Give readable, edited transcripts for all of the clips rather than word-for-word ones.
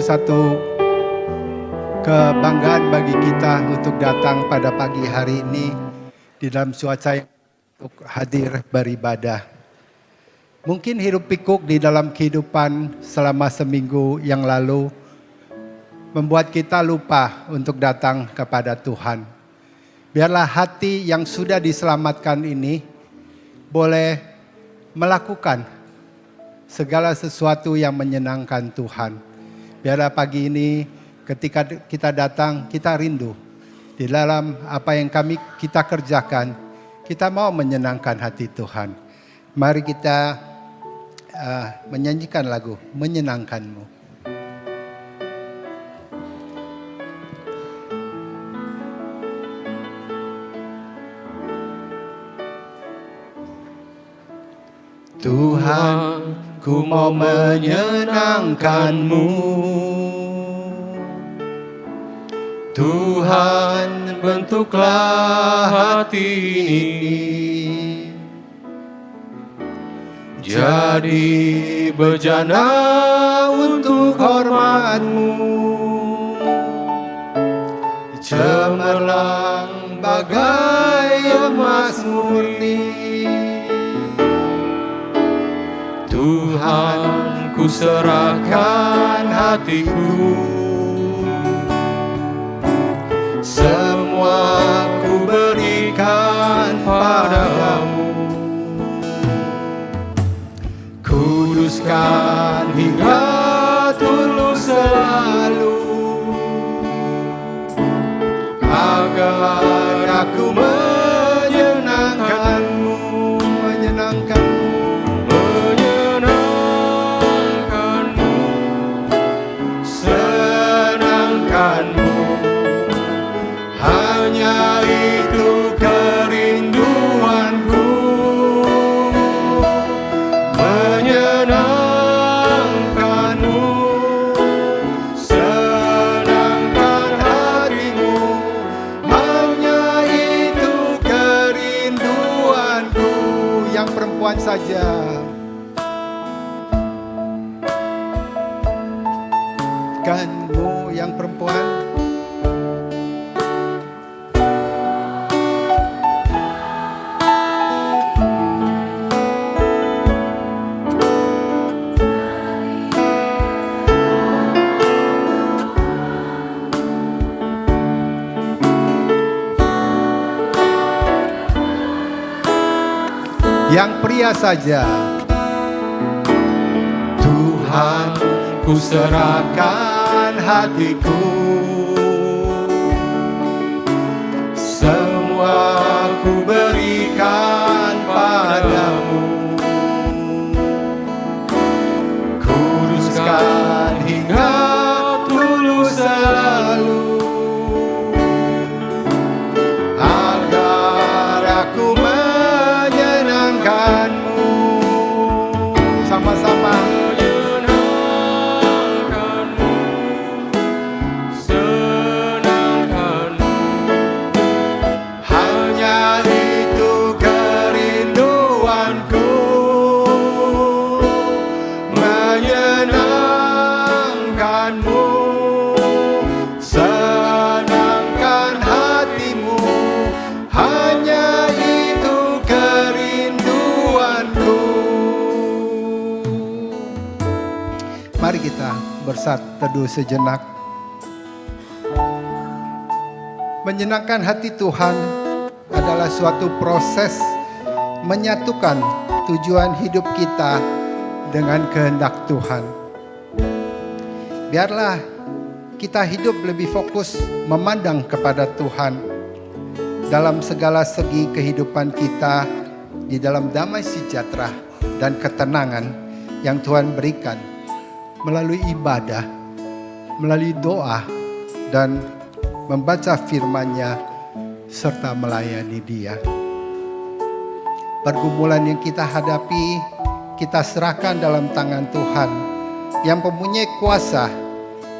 satu kebanggaan bagi kita untuk datang pada pagi hari ini di dalam cuaca untuk hadir beribadah. Mungkin hiruk pikuk di dalam kehidupan selama seminggu yang lalu membuat kita lupa untuk datang kepada Tuhan. Biarlah hati yang sudah diselamatkan ini boleh melakukan segala sesuatu yang menyenangkan Tuhan. Biarlah pagi ini ketika kita datang, kita rindu di dalam apa yang kita kerjakan, kita mau menyenangkan hati Tuhan. Mari kita menyanyikan lagu Menyenangkanmu. Tuhan, ku mau menyenangkan-Mu. Tuhan, bentuklah hati ini jadi bejana untuk hormat-Mu. Cemerlang bagai emas murni. Tuhan, ku serahkan hatiku, semua ku berikan padamu. Kuduskan hingga tulus selalu, agar aku menyenangkan-Mu, menyenangkan-Mu. Hanya itu kerinduanku, menyenangkan-Mu, senangkan hatimu. Hanya itu kerinduanku. Yang perempuan saja. Kanmu yang perempuan. Yang pria saja. Tuhan, ku serahkan hatiku, semua ku berikan padamu. Kuduskan hingga tulus selalu, agar aku menyenangkan-Mu. Sama-sama. Menyenangkan-Mu, senangkan-Mu. Hanya itu kerinduanku, menyenangkan-Mu, senangkan hatimu. Hanya itu kerinduanku. Mari kita bersatu teduh sejenak. Menyenangkan hati Tuhan adalah suatu proses menyatukan tujuan hidup kita dengan kehendak Tuhan. Biarlah kita hidup lebih fokus memandang kepada Tuhan dalam segala segi kehidupan kita, di dalam damai sejahtera dan ketenangan yang Tuhan berikan melalui ibadah, melalui doa, dan membaca firman-Nya serta melayani Dia. Pergumulan yang kita hadapi, kita serahkan dalam tangan Tuhan yang mempunyai kuasa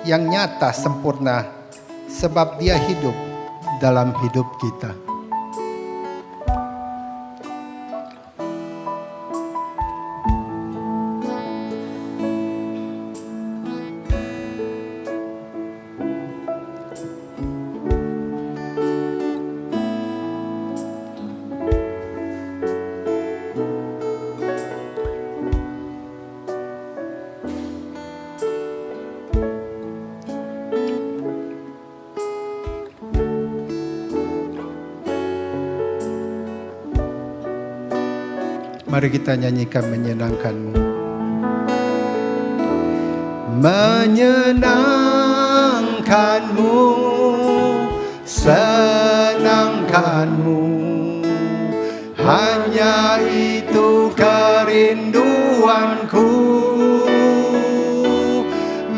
yang nyata sempurna, sebab Dia hidup dalam hidup kita. Mari kita nyanyikan menyenangkan-Mu. Menyenangkan-Mu, senangkan-Mu, hanya itu kerinduanku.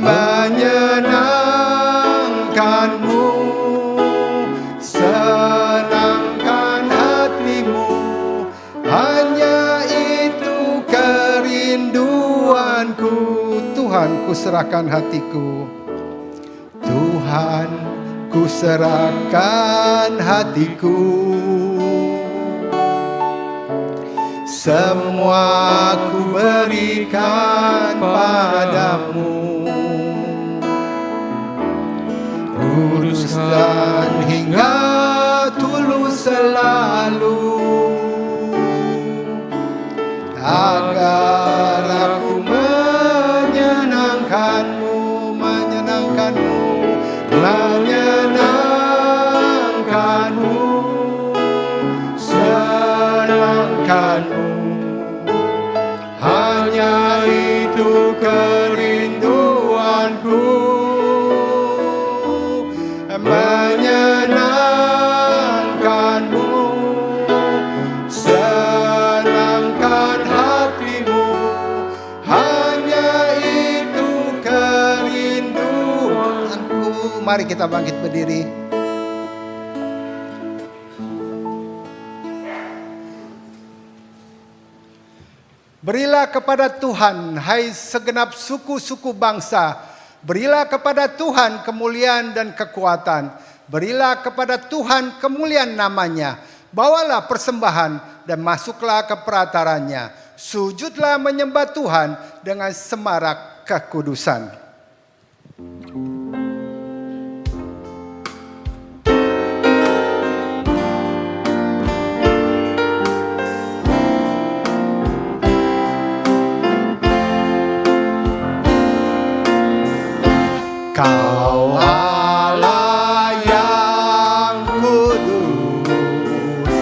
Menyenangkan-Mu, senangkan hatimu, hanya itu kerinduanku. Tuhan, ku serahkan hatiku. Tuhan, ku serahkan hatiku. Semua ku berikan padamu. Kudus dan hingga tulus selalu, agar aku menyenangkan-Mu, menyenangkan-Mu, menyenangkan-Mu, senangkan-Mu, hanya itu kerinduanku. Menyenangkan-Mu, senangkan hatimu, hanya itu kerinduanku. Mari kita bangkit berdiri. Berilah kepada Tuhan, hai segenap suku-suku bangsa. Berilah kepada Tuhan kemuliaan dan kekuatan. Berilah kepada Tuhan kemuliaan namanya. Bawalah persembahan dan masuklah ke perataranya. Sujudlah menyembah Tuhan dengan semarak kekudusan. Kau Allah yang kudus,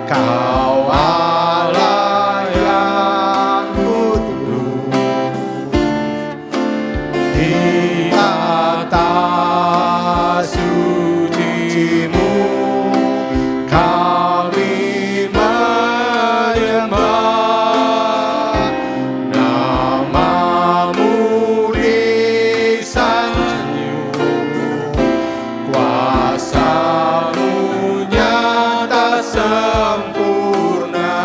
Kau Allah yang kudus, di atas suci-Mu kami menyembah, nama-Mu disanjung, kuasa-Mu nyata sempurna.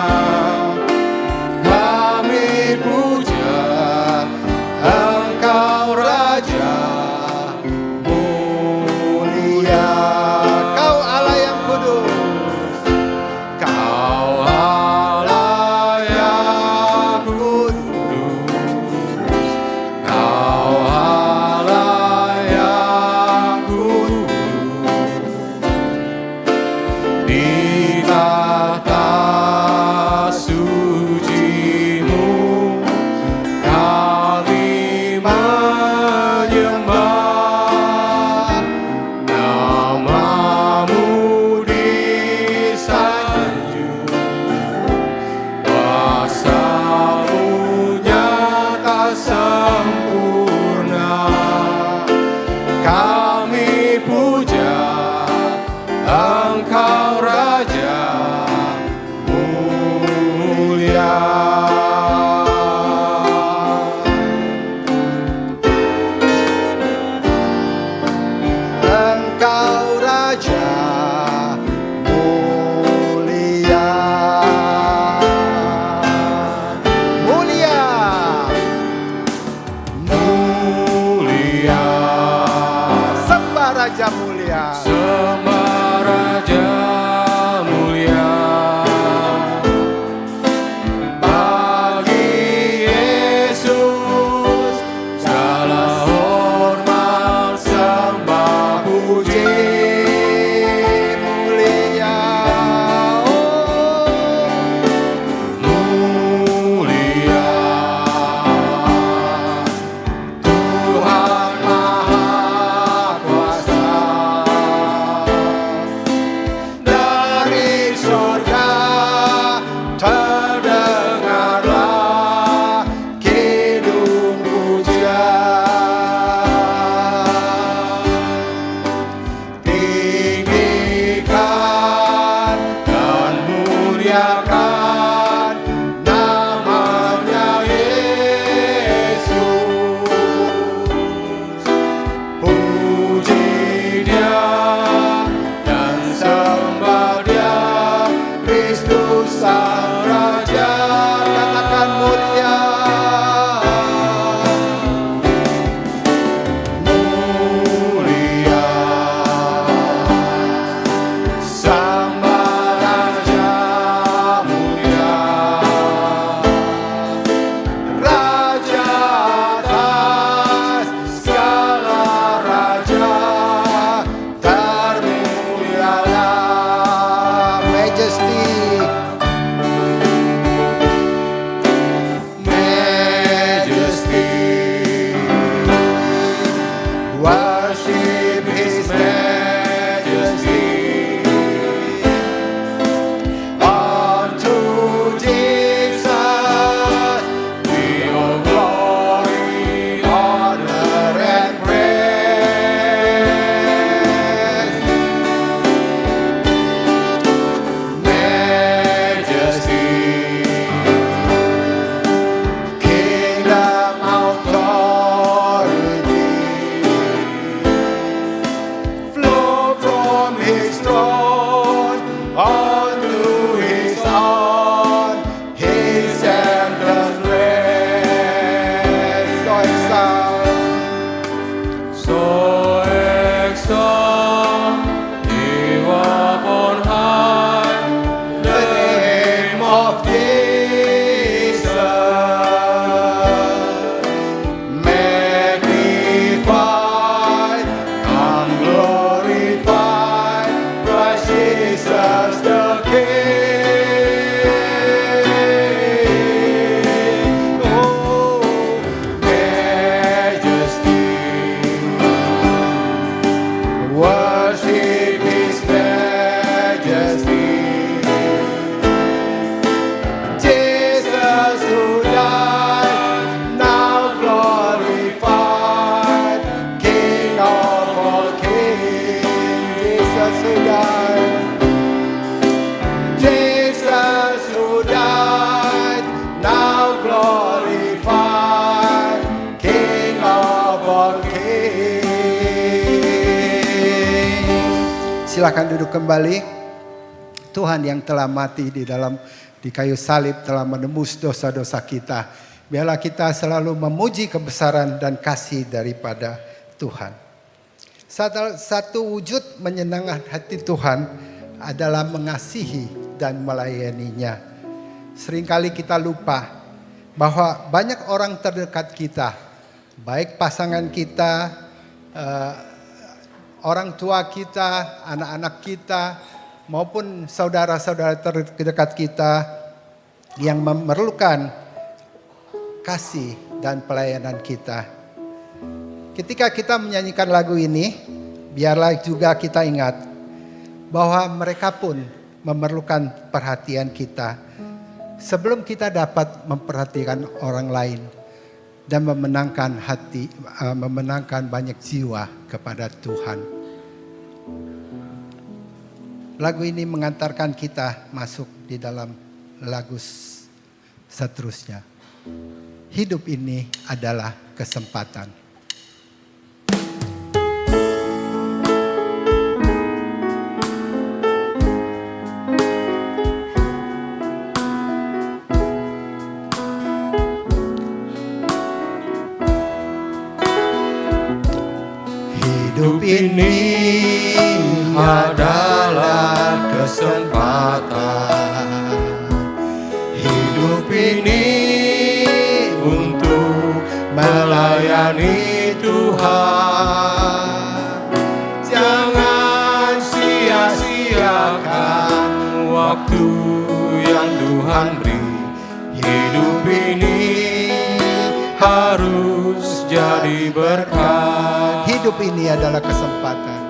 Kami puja Engkau Raja mulia. Kau Allah yang kudus, Kau Allah yang kudus, Kau Allah yang kudus, di tahta suci-Mu kami menyembah, nama-Mu disanjung, kuasa-Mu nyata sempurna. Kami puja Engkau Raja mulia. Engkau Raja mulia, mulia, mulia. Sembah Raja mulia, sembah Raja mulia. Bagi Yesus segala hormat, sembah, puji, mulia, oh, mulia. Tuhan Maha Kuasa, Silakan duduk kembali. Tuhan yang telah mati di kayu salib telah menembus dosa-dosa kita. Biarlah kita selalu memuji kebesaran dan kasih daripada Tuhan. Satu wujud menyenangkan hati Tuhan adalah mengasihi dan melayaninya. Seringkali kita lupa bahwa banyak orang terdekat kita, baik pasangan kita, orang tua kita, anak-anak kita, maupun saudara-saudara terdekat kita yang memerlukan kasih dan pelayanan kita. Ketika kita menyanyikan lagu ini, biarlah juga kita ingat bahwa mereka pun memerlukan perhatian kita sebelum kita dapat memperhatikan orang lain dan memenangkan banyak jiwa kepada Tuhan. Lagu ini mengantarkan kita masuk di dalam lagu seterusnya. Hidup ini adalah kesempatan. Hidup ini adalah kesempatan. Hidup ini untuk melayani Tuhan. Jangan sia-siakan waktu yang Tuhan beri. Hidup ini harus jadi berkat. Hidup ini adalah kesempatan.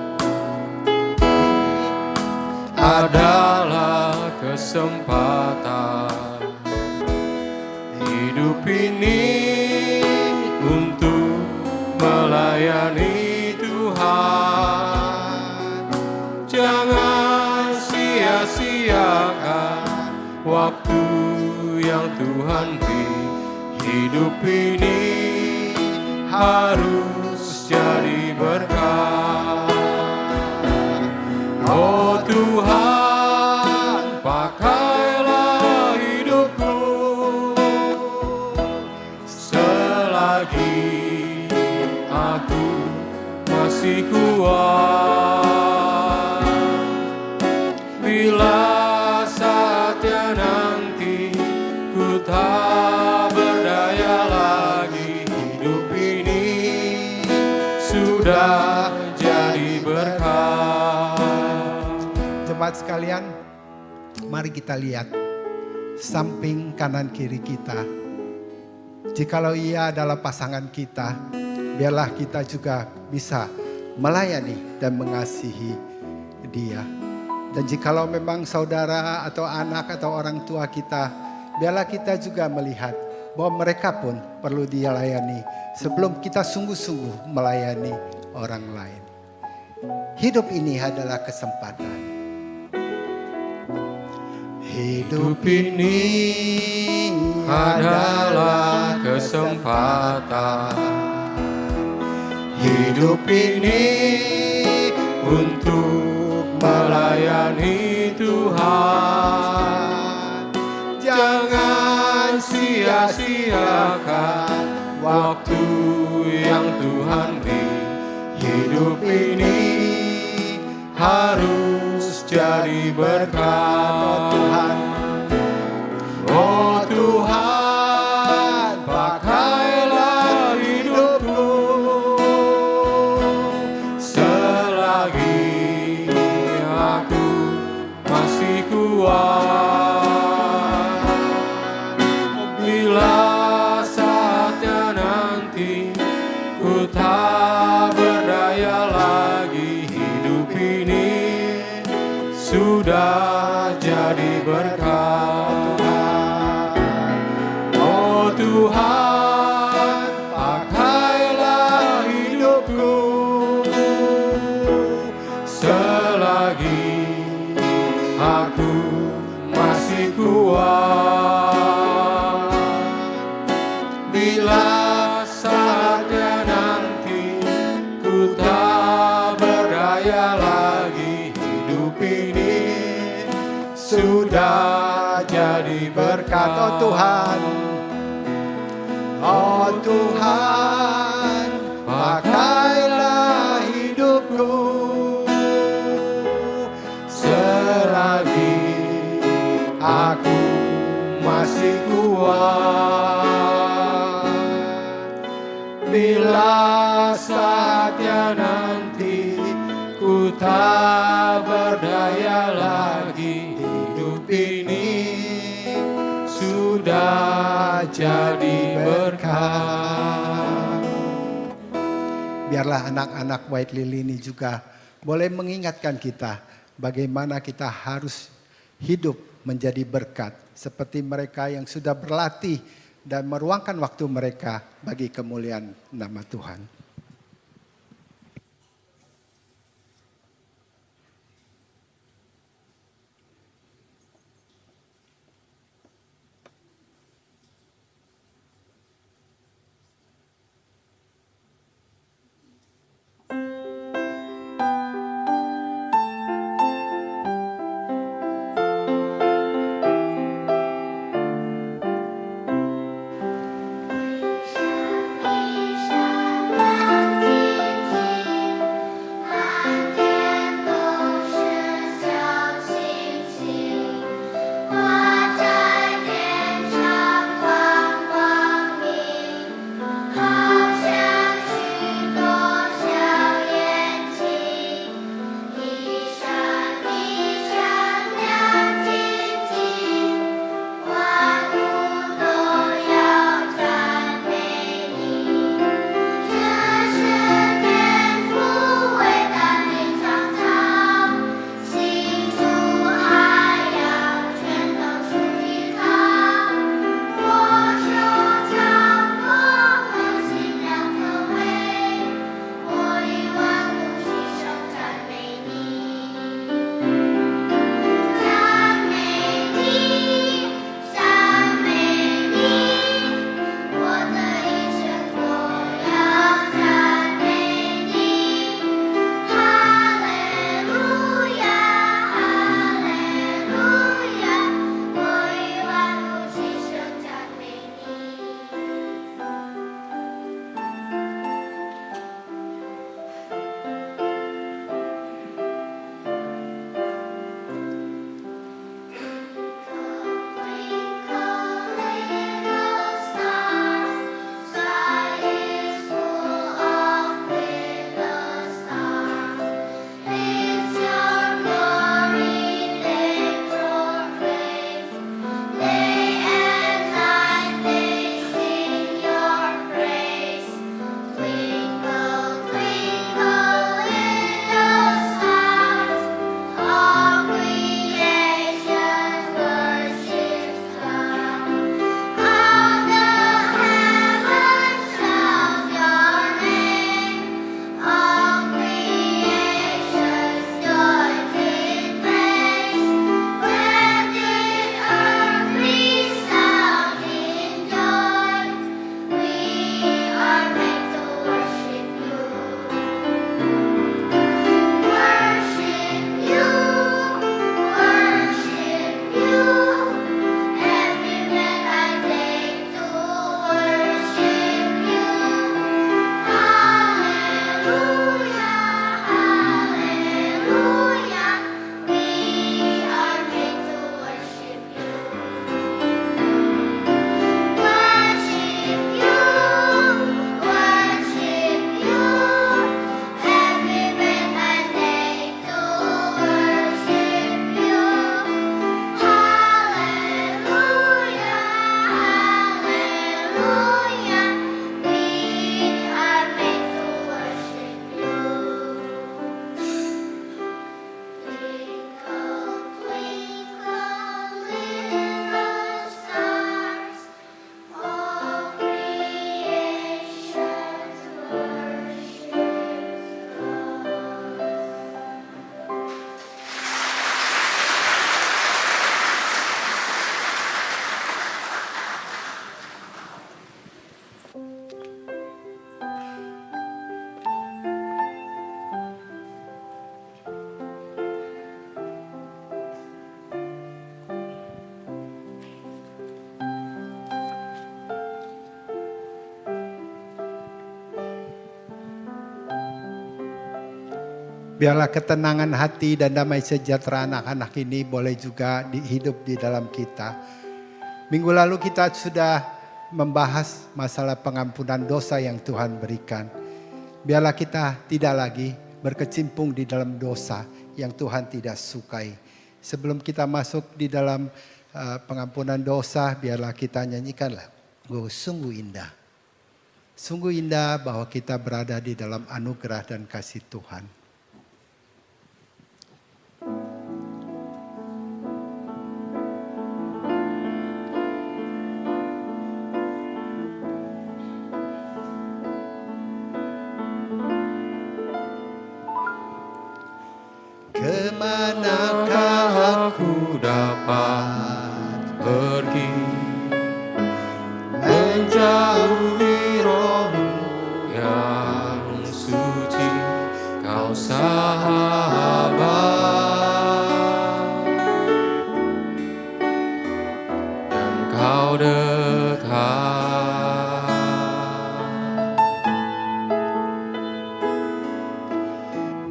Adalah kesempatan. Hidup ini untuk melayani Tuhan. Jangan sia-siakan waktu yang Tuhan beri. Hidup ini harus jadi berkat. Oh Tuhan, pakailah hidupku selagi aku masih kuat. Bila saatnya nanti ku tak berdaya lagi, hidup ini sudah jadi berkat. Jemaat sekalian, mari kita lihat samping kanan kiri kita. Jikalau ia adalah pasangan kita, biarlah kita juga bisa melayani dan mengasihi dia. Dan jikalau memang saudara atau anak atau orang tua kita, biarlah kita juga melihat bahwa mereka pun perlu dilayani sebelum kita sungguh-sungguh melayani orang lain. Hidup ini adalah kesempatan. Hidup ini adalah kesempatan. Hidup ini untuk melayani Tuhan. Jangan sia-siakan waktu yang Tuhan beri. Hidup ini harus jadi berkat. Oh Tuhan, pakailah hidupku selagi aku masih kuat. Bila saatnya nanti ku tak berdaya lagi, hidup ini sudah jadi berkat. Oh Tuhan, pakailah hidupku selagi aku masih kuat. Bila saatnya nanti ku tak berdaya lagi, sudah jadi berkat. Oh Tuhan, oh Tuhan, pakailah hidupku selagi aku masih kuat. Bila saatnya nanti ku tak berdaya lagi, hidup ini sudah jadi berkat. Biarlah anak-anak White Lily ini juga boleh mengingatkan kita bagaimana kita harus hidup menjadi berkat seperti mereka yang sudah berlatih dan meruangkan waktu mereka bagi kemuliaan nama Tuhan. Biarlah ketenangan hati dan damai sejahtera anak-anak ini boleh juga hidup di dalam kita. Minggu lalu kita sudah membahas masalah pengampunan dosa yang Tuhan berikan. Biarlah kita tidak lagi berkecimpung di dalam dosa yang Tuhan tidak sukai. Sebelum kita masuk di dalam pengampunan dosa, biarlah kita nyanyikan lagu Sungguh Indah. Sungguh indah bahwa kita berada di dalam anugerah dan kasih Tuhan. Kemanakah aku dapat pergi, menjauhi roh-Mu yang suci, Kau sahabat, dan Kau dekat.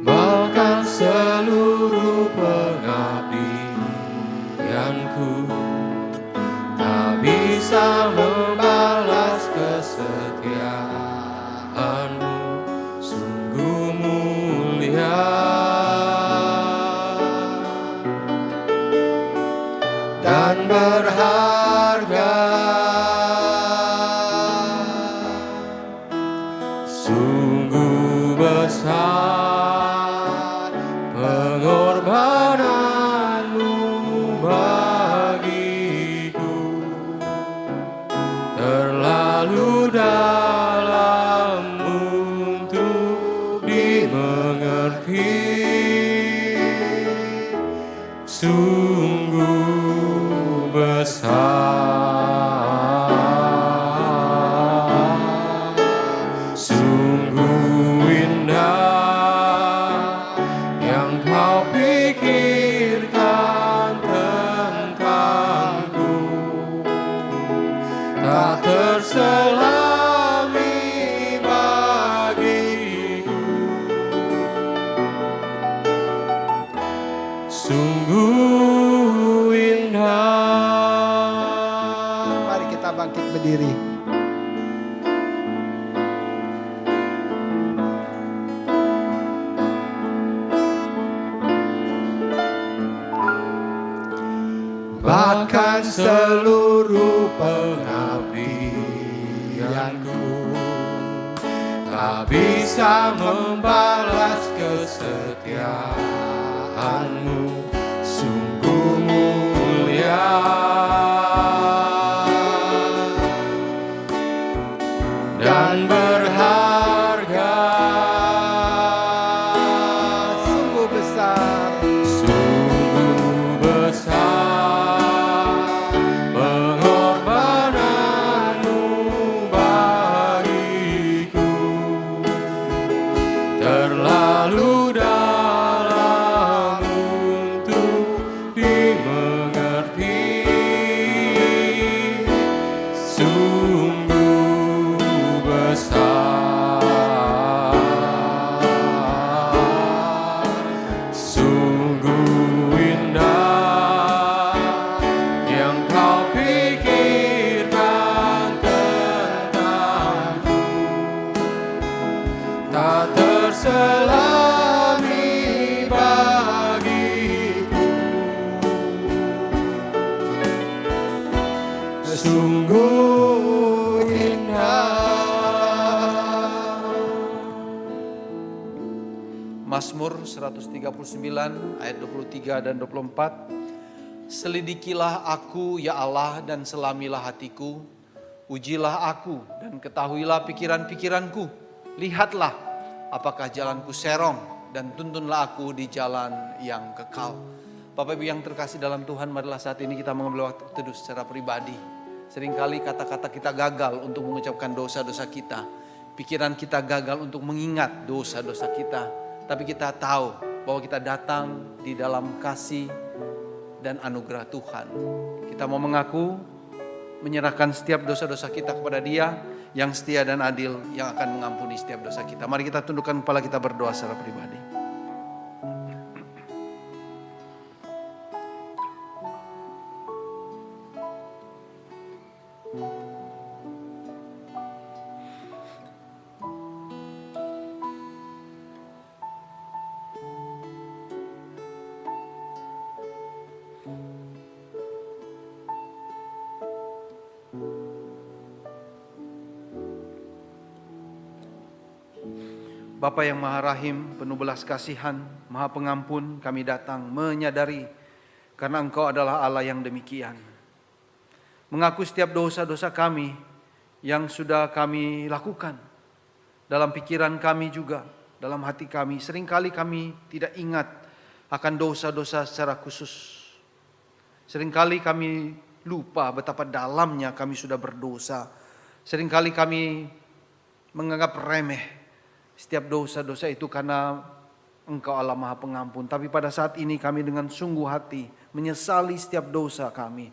Bahkan seluruh pengabdianku tak bisa membalas kesetiaan-Mu, sungguh mulia dan berharga, sungguh besar pengorbanan-Mu bagiku, terlalu dalam untuk dimengerti, sungguh besar, sungguh indah yang Kau pikirkan tentangku, tak terselami bagiku, sungguh indah. Mari kita bangkit berdiri. Bahkan seluruh pengabdianku tak bisa membalas kesetiaan-Mu, sungguh mulia dan berharga, sungguh besar, sungguh besar pengorbanan-Mu bagiku, terlalu dalam untuk dimengerti, sungguh besar, sungguh indah yang Kau pikirkan tentangku, tak terselami bagiku, sungguh indah. Mazmur 139 ayat 23 dan 24. Selidikilah aku ya Allah dan selamilah hatiku, ujilah aku dan ketahuilah pikiran-pikiranku. Lihatlah apakah jalanku serong dan tuntunlah aku di jalan yang kekal. Bapak Ibu yang terkasih dalam Tuhan, marilah saat ini kita mengambil waktu teduh secara pribadi. Seringkali kata-kata kita gagal untuk mengucapkan dosa-dosa kita. Pikiran kita gagal untuk mengingat dosa-dosa kita. Tapi kita tahu bahwa kita datang di dalam kasih dan anugerah Tuhan. Kita mau mengaku, menyerahkan setiap dosa-dosa kita kepada Dia yang setia dan adil, yang akan mengampuni setiap dosa kita. Mari kita tundukkan kepala kita, berdoa secara pribadi. Bapa yang Maha Rahim, penuh belas kasihan, Maha Pengampun, kami datang menyadari karena Engkau adalah Allah yang demikian. Mengaku setiap dosa-dosa kami yang sudah kami lakukan dalam pikiran kami juga, dalam hati kami. Seringkali kami tidak ingat akan dosa-dosa secara khusus. Seringkali kami lupa betapa dalamnya kami sudah berdosa. Seringkali kami menganggap remeh setiap dosa-dosa itu karena Engkau Allah Maha Pengampun. Tapi pada saat ini kami dengan sungguh hati menyesali setiap dosa kami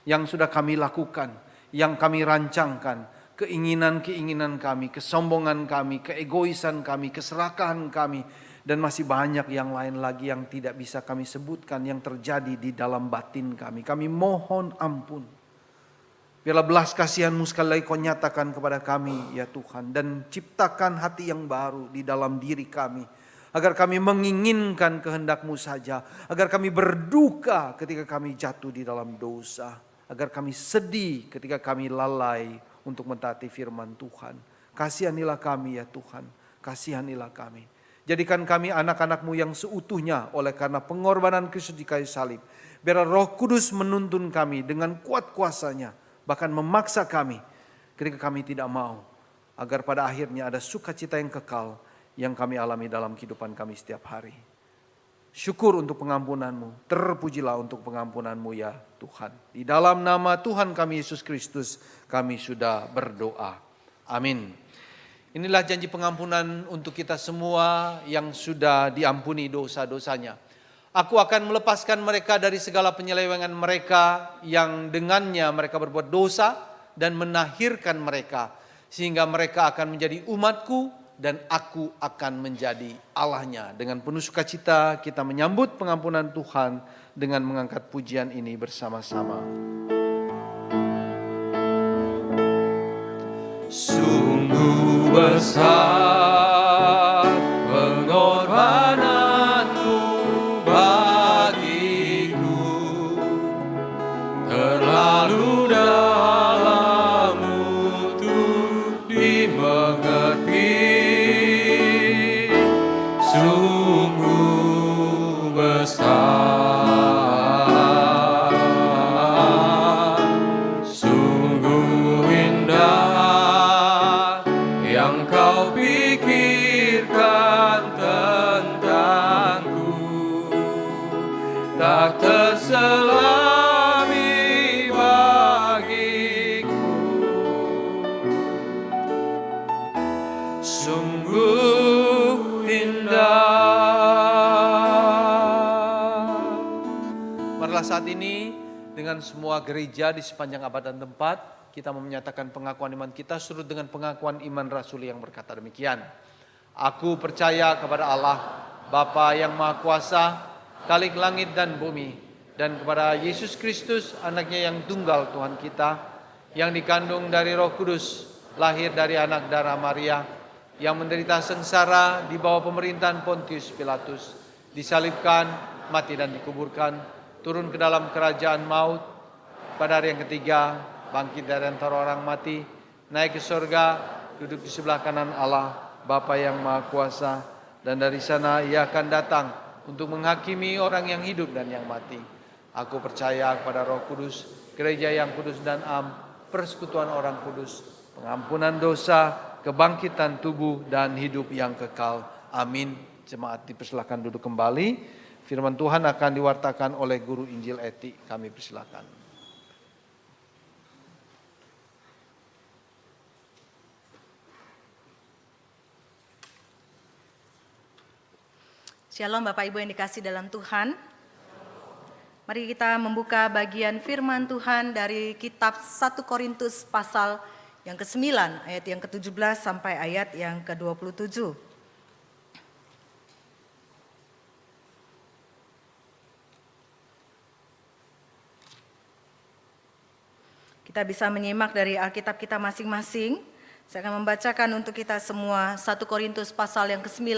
yang sudah kami lakukan, yang kami rancangkan, keinginan-keinginan kami, kesombongan kami, keegoisan kami, keserakahan kami, dan masih banyak yang lain lagi yang tidak bisa kami sebutkan yang terjadi di dalam batin kami. Kami mohon ampun. Biarlah belas kasihan-Mu sekali lagi Kau nyatakan kepada kami ya Tuhan. Dan ciptakan hati yang baru di dalam diri kami. Agar kami menginginkan kehendak-Mu saja. Agar kami berduka ketika kami jatuh di dalam dosa. Agar kami sedih ketika kami lalai untuk mentaati firman Tuhan. Kasihanilah kami ya Tuhan. Kasihanilah kami. Jadikan kami anak-anak-Mu yang seutuhnya oleh karena pengorbanan Kristus di kayu salib. Biarlah Roh Kudus menuntun kami dengan kuat kuasanya. Bahkan memaksa kami ketika kami tidak mau. Agar pada akhirnya ada sukacita yang kekal yang kami alami dalam kehidupan kami setiap hari. Syukur untuk pengampunan-Mu. Terpujilah untuk pengampunan-Mu ya Tuhan. Di dalam nama Tuhan kami Yesus Kristus kami sudah berdoa. Amin. Inilah janji pengampunan untuk kita semua yang sudah diampuni dosa-dosanya. Aku akan melepaskan mereka dari segala penyelewengan mereka yang dengannya mereka berbuat dosa dan menahirkan mereka. Sehingga mereka akan menjadi umatku dan aku akan menjadi Allahnya. Dengan penuh sukacita kita menyambut pengampunan Tuhan dengan mengangkat pujian ini bersama-sama. Sungguh besar pengorbananmu bagiku, terlalu dalam untuk dimengerti. Sungguh besar, sungguh indah yang Kau pikirkan tentangku, tak terselami bagiku. Sungguh indah. Marilah saat ini dengan semua gereja di sepanjang abad dan tempat kita menyatakan pengakuan iman kita surut dengan pengakuan iman rasuli yang berkata demikian. Aku percaya kepada Allah, Bapa yang Maha Kuasa, Khalik langit dan bumi, dan kepada Yesus Kristus, anaknya yang tunggal Tuhan kita, yang dikandung dari Roh Kudus, lahir dari anak darah Maria, yang menderita sengsara di bawah pemerintahan Pontius Pilatus, disalibkan, mati dan dikuburkan, turun ke dalam kerajaan maut, pada hari yang ketiga, bangkit dari antara orang mati, naik ke surga, duduk di sebelah kanan Allah, Bapa yang Maha Kuasa, dan dari sana Ia akan datang untuk menghakimi orang yang hidup dan yang mati. Aku percaya kepada Roh Kudus, gereja yang kudus dan am, persekutuan orang kudus, pengampunan dosa, kebangkitan tubuh dan hidup yang kekal. Amin. Jemaat dipersilakan duduk kembali. Firman Tuhan akan diwartakan oleh Guru Injil Eti. Kami persilakan. Shalom Bapak Ibu yang dikasih dalam Tuhan. Mari kita membuka bagian firman Tuhan dari kitab 1 Korintus pasal yang ke-9 ayat yang ke-17 sampai ayat yang ke-27. Kita bisa menyimak dari Alkitab kita masing-masing. Saya akan membacakan untuk kita semua 1 Korintus pasal yang ke-9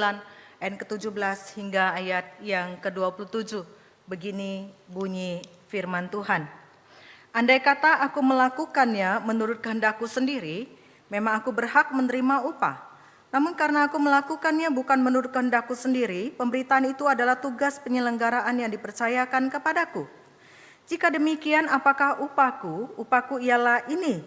ayat ke-17 hingga ayat yang ke-27. Begini bunyi firman Tuhan. Andai kata aku melakukannya menurut kehendakku sendiri, memang aku berhak menerima upah. Namun karena aku melakukannya bukan menurut kehendakku sendiri, pemberitaan itu adalah tugas penyelenggaraan yang dipercayakan kepadaku. Jika demikian, apakah upahku? Upahku ialah ini,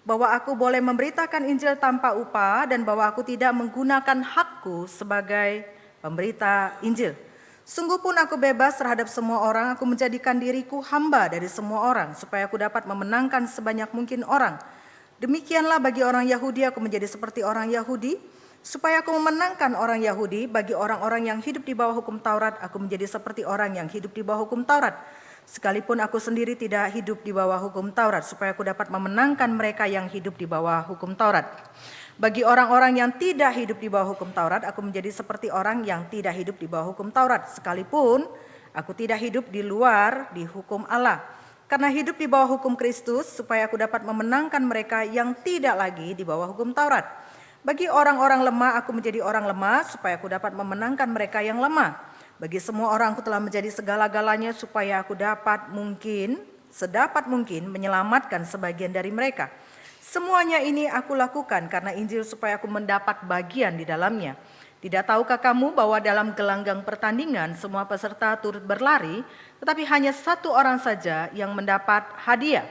bahwa aku boleh memberitakan Injil tanpa upah dan bahwa aku tidak menggunakan hakku sebagai pemberita Injil. Sungguh pun aku bebas terhadap semua orang, aku menjadikan diriku hamba dari semua orang, supaya aku dapat memenangkan sebanyak mungkin orang. Demikianlah bagi orang Yahudi, aku menjadi seperti orang Yahudi, supaya aku memenangkan orang Yahudi. Bagi orang-orang yang hidup di bawah hukum Taurat, aku menjadi seperti orang yang hidup di bawah hukum Taurat. Sekalipun aku sendiri tidak hidup di bawah hukum Taurat, supaya aku dapat memenangkan mereka yang hidup di bawah hukum Taurat. Bagi orang-orang yang tidak hidup di bawah hukum Taurat, aku menjadi seperti orang yang tidak hidup di bawah hukum Taurat. Sekalipun aku tidak hidup di luar di hukum Allah. Karena hidup di bawah hukum Kristus, supaya aku dapat memenangkan mereka yang tidak lagi di bawah hukum Taurat. Bagi orang-orang lemah, aku menjadi orang lemah, supaya aku dapat memenangkan mereka yang lemah. Bagi semua orang, aku telah menjadi segala-galanya, supaya aku sedapat mungkin menyelamatkan sebagian dari mereka. Semuanya ini aku lakukan karena Injil, supaya aku mendapat bagian di dalamnya. Tidak tahukah kamu bahwa dalam gelanggang pertandingan semua peserta turut berlari, tetapi hanya satu orang saja yang mendapat hadiah?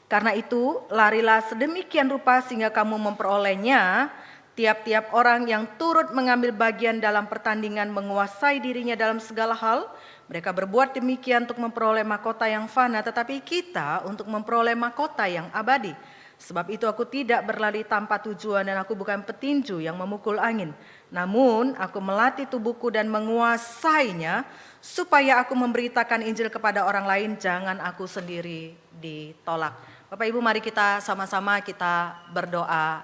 Karena itu, larilah sedemikian rupa sehingga kamu memperolehnya. Tiap-tiap orang yang turut mengambil bagian dalam pertandingan menguasai dirinya dalam segala hal. Mereka berbuat demikian untuk memperoleh mahkota yang fana, tetapi kita untuk memperoleh mahkota yang abadi. Sebab itu aku tidak berlari tanpa tujuan dan aku bukan petinju yang memukul angin. Namun aku melatih tubuhku dan menguasainya supaya aku memberitakan Injil kepada orang lain, jangan aku sendiri ditolak. Bapak Ibu, mari kita sama-sama kita berdoa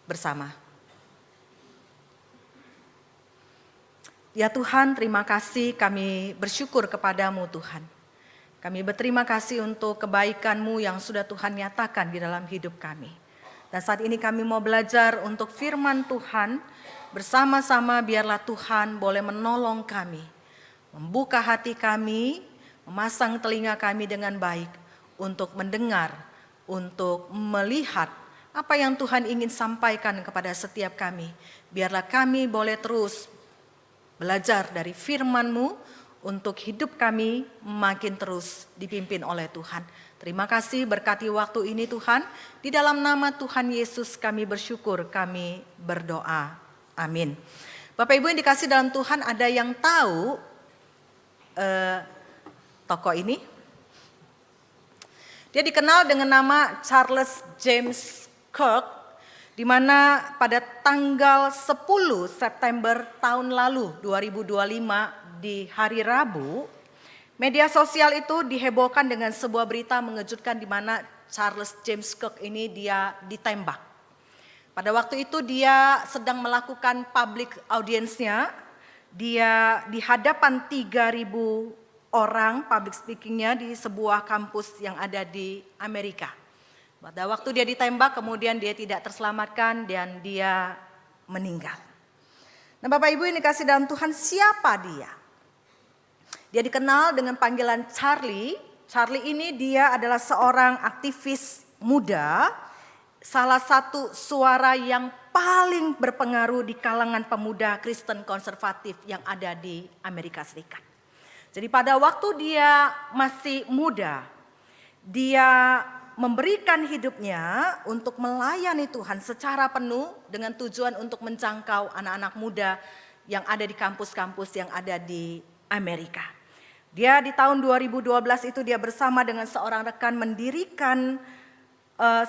bersama. Ya Tuhan, terima kasih, kami bersyukur kepadamu Tuhan. Kami berterima kasih untuk kebaikan-Mu yang sudah Tuhan nyatakan di dalam hidup kami. Dan saat ini kami mau belajar untuk firman Tuhan. Bersama-sama biarlah Tuhan boleh menolong kami. Membuka hati kami, memasang telinga kami dengan baik. Untuk mendengar, untuk melihat apa yang Tuhan ingin sampaikan kepada setiap kami. Biarlah kami boleh terus belajar dari firman-Mu untuk hidup kami makin terus dipimpin oleh Tuhan. Terima kasih, berkati waktu ini Tuhan. Di dalam nama Tuhan Yesus kami bersyukur, kami berdoa. Amin. Bapak Ibu yang dikasih dalam Tuhan, ada yang tahu tokoh ini? Dia dikenal dengan nama Charles James Kirk, di mana pada tanggal 10 September tahun lalu 2025 di hari Rabu, media sosial itu dihebohkan dengan sebuah berita mengejutkan di mana Charles James Kirk ini dia ditembak. Pada waktu itu dia sedang melakukan public audience-nya, dia di hadapan 3.000 orang public speaking-nya di sebuah kampus yang ada di Amerika. Pada waktu dia ditembak, kemudian dia tidak terselamatkan dan dia meninggal. Nah Bapak Ibu ini kasih dalam Tuhan, siapa dia? Dia dikenal dengan panggilan Charlie. Charlie ini dia adalah seorang aktivis muda, salah satu suara yang paling berpengaruh di kalangan pemuda Kristen konservatif yang ada di Amerika Serikat. Jadi pada waktu dia masih muda, dia memberikan hidupnya untuk melayani Tuhan secara penuh dengan tujuan untuk menjangkau anak-anak muda yang ada di kampus-kampus yang ada di Amerika. Dia di tahun 2012 itu dia bersama dengan seorang rekan mendirikan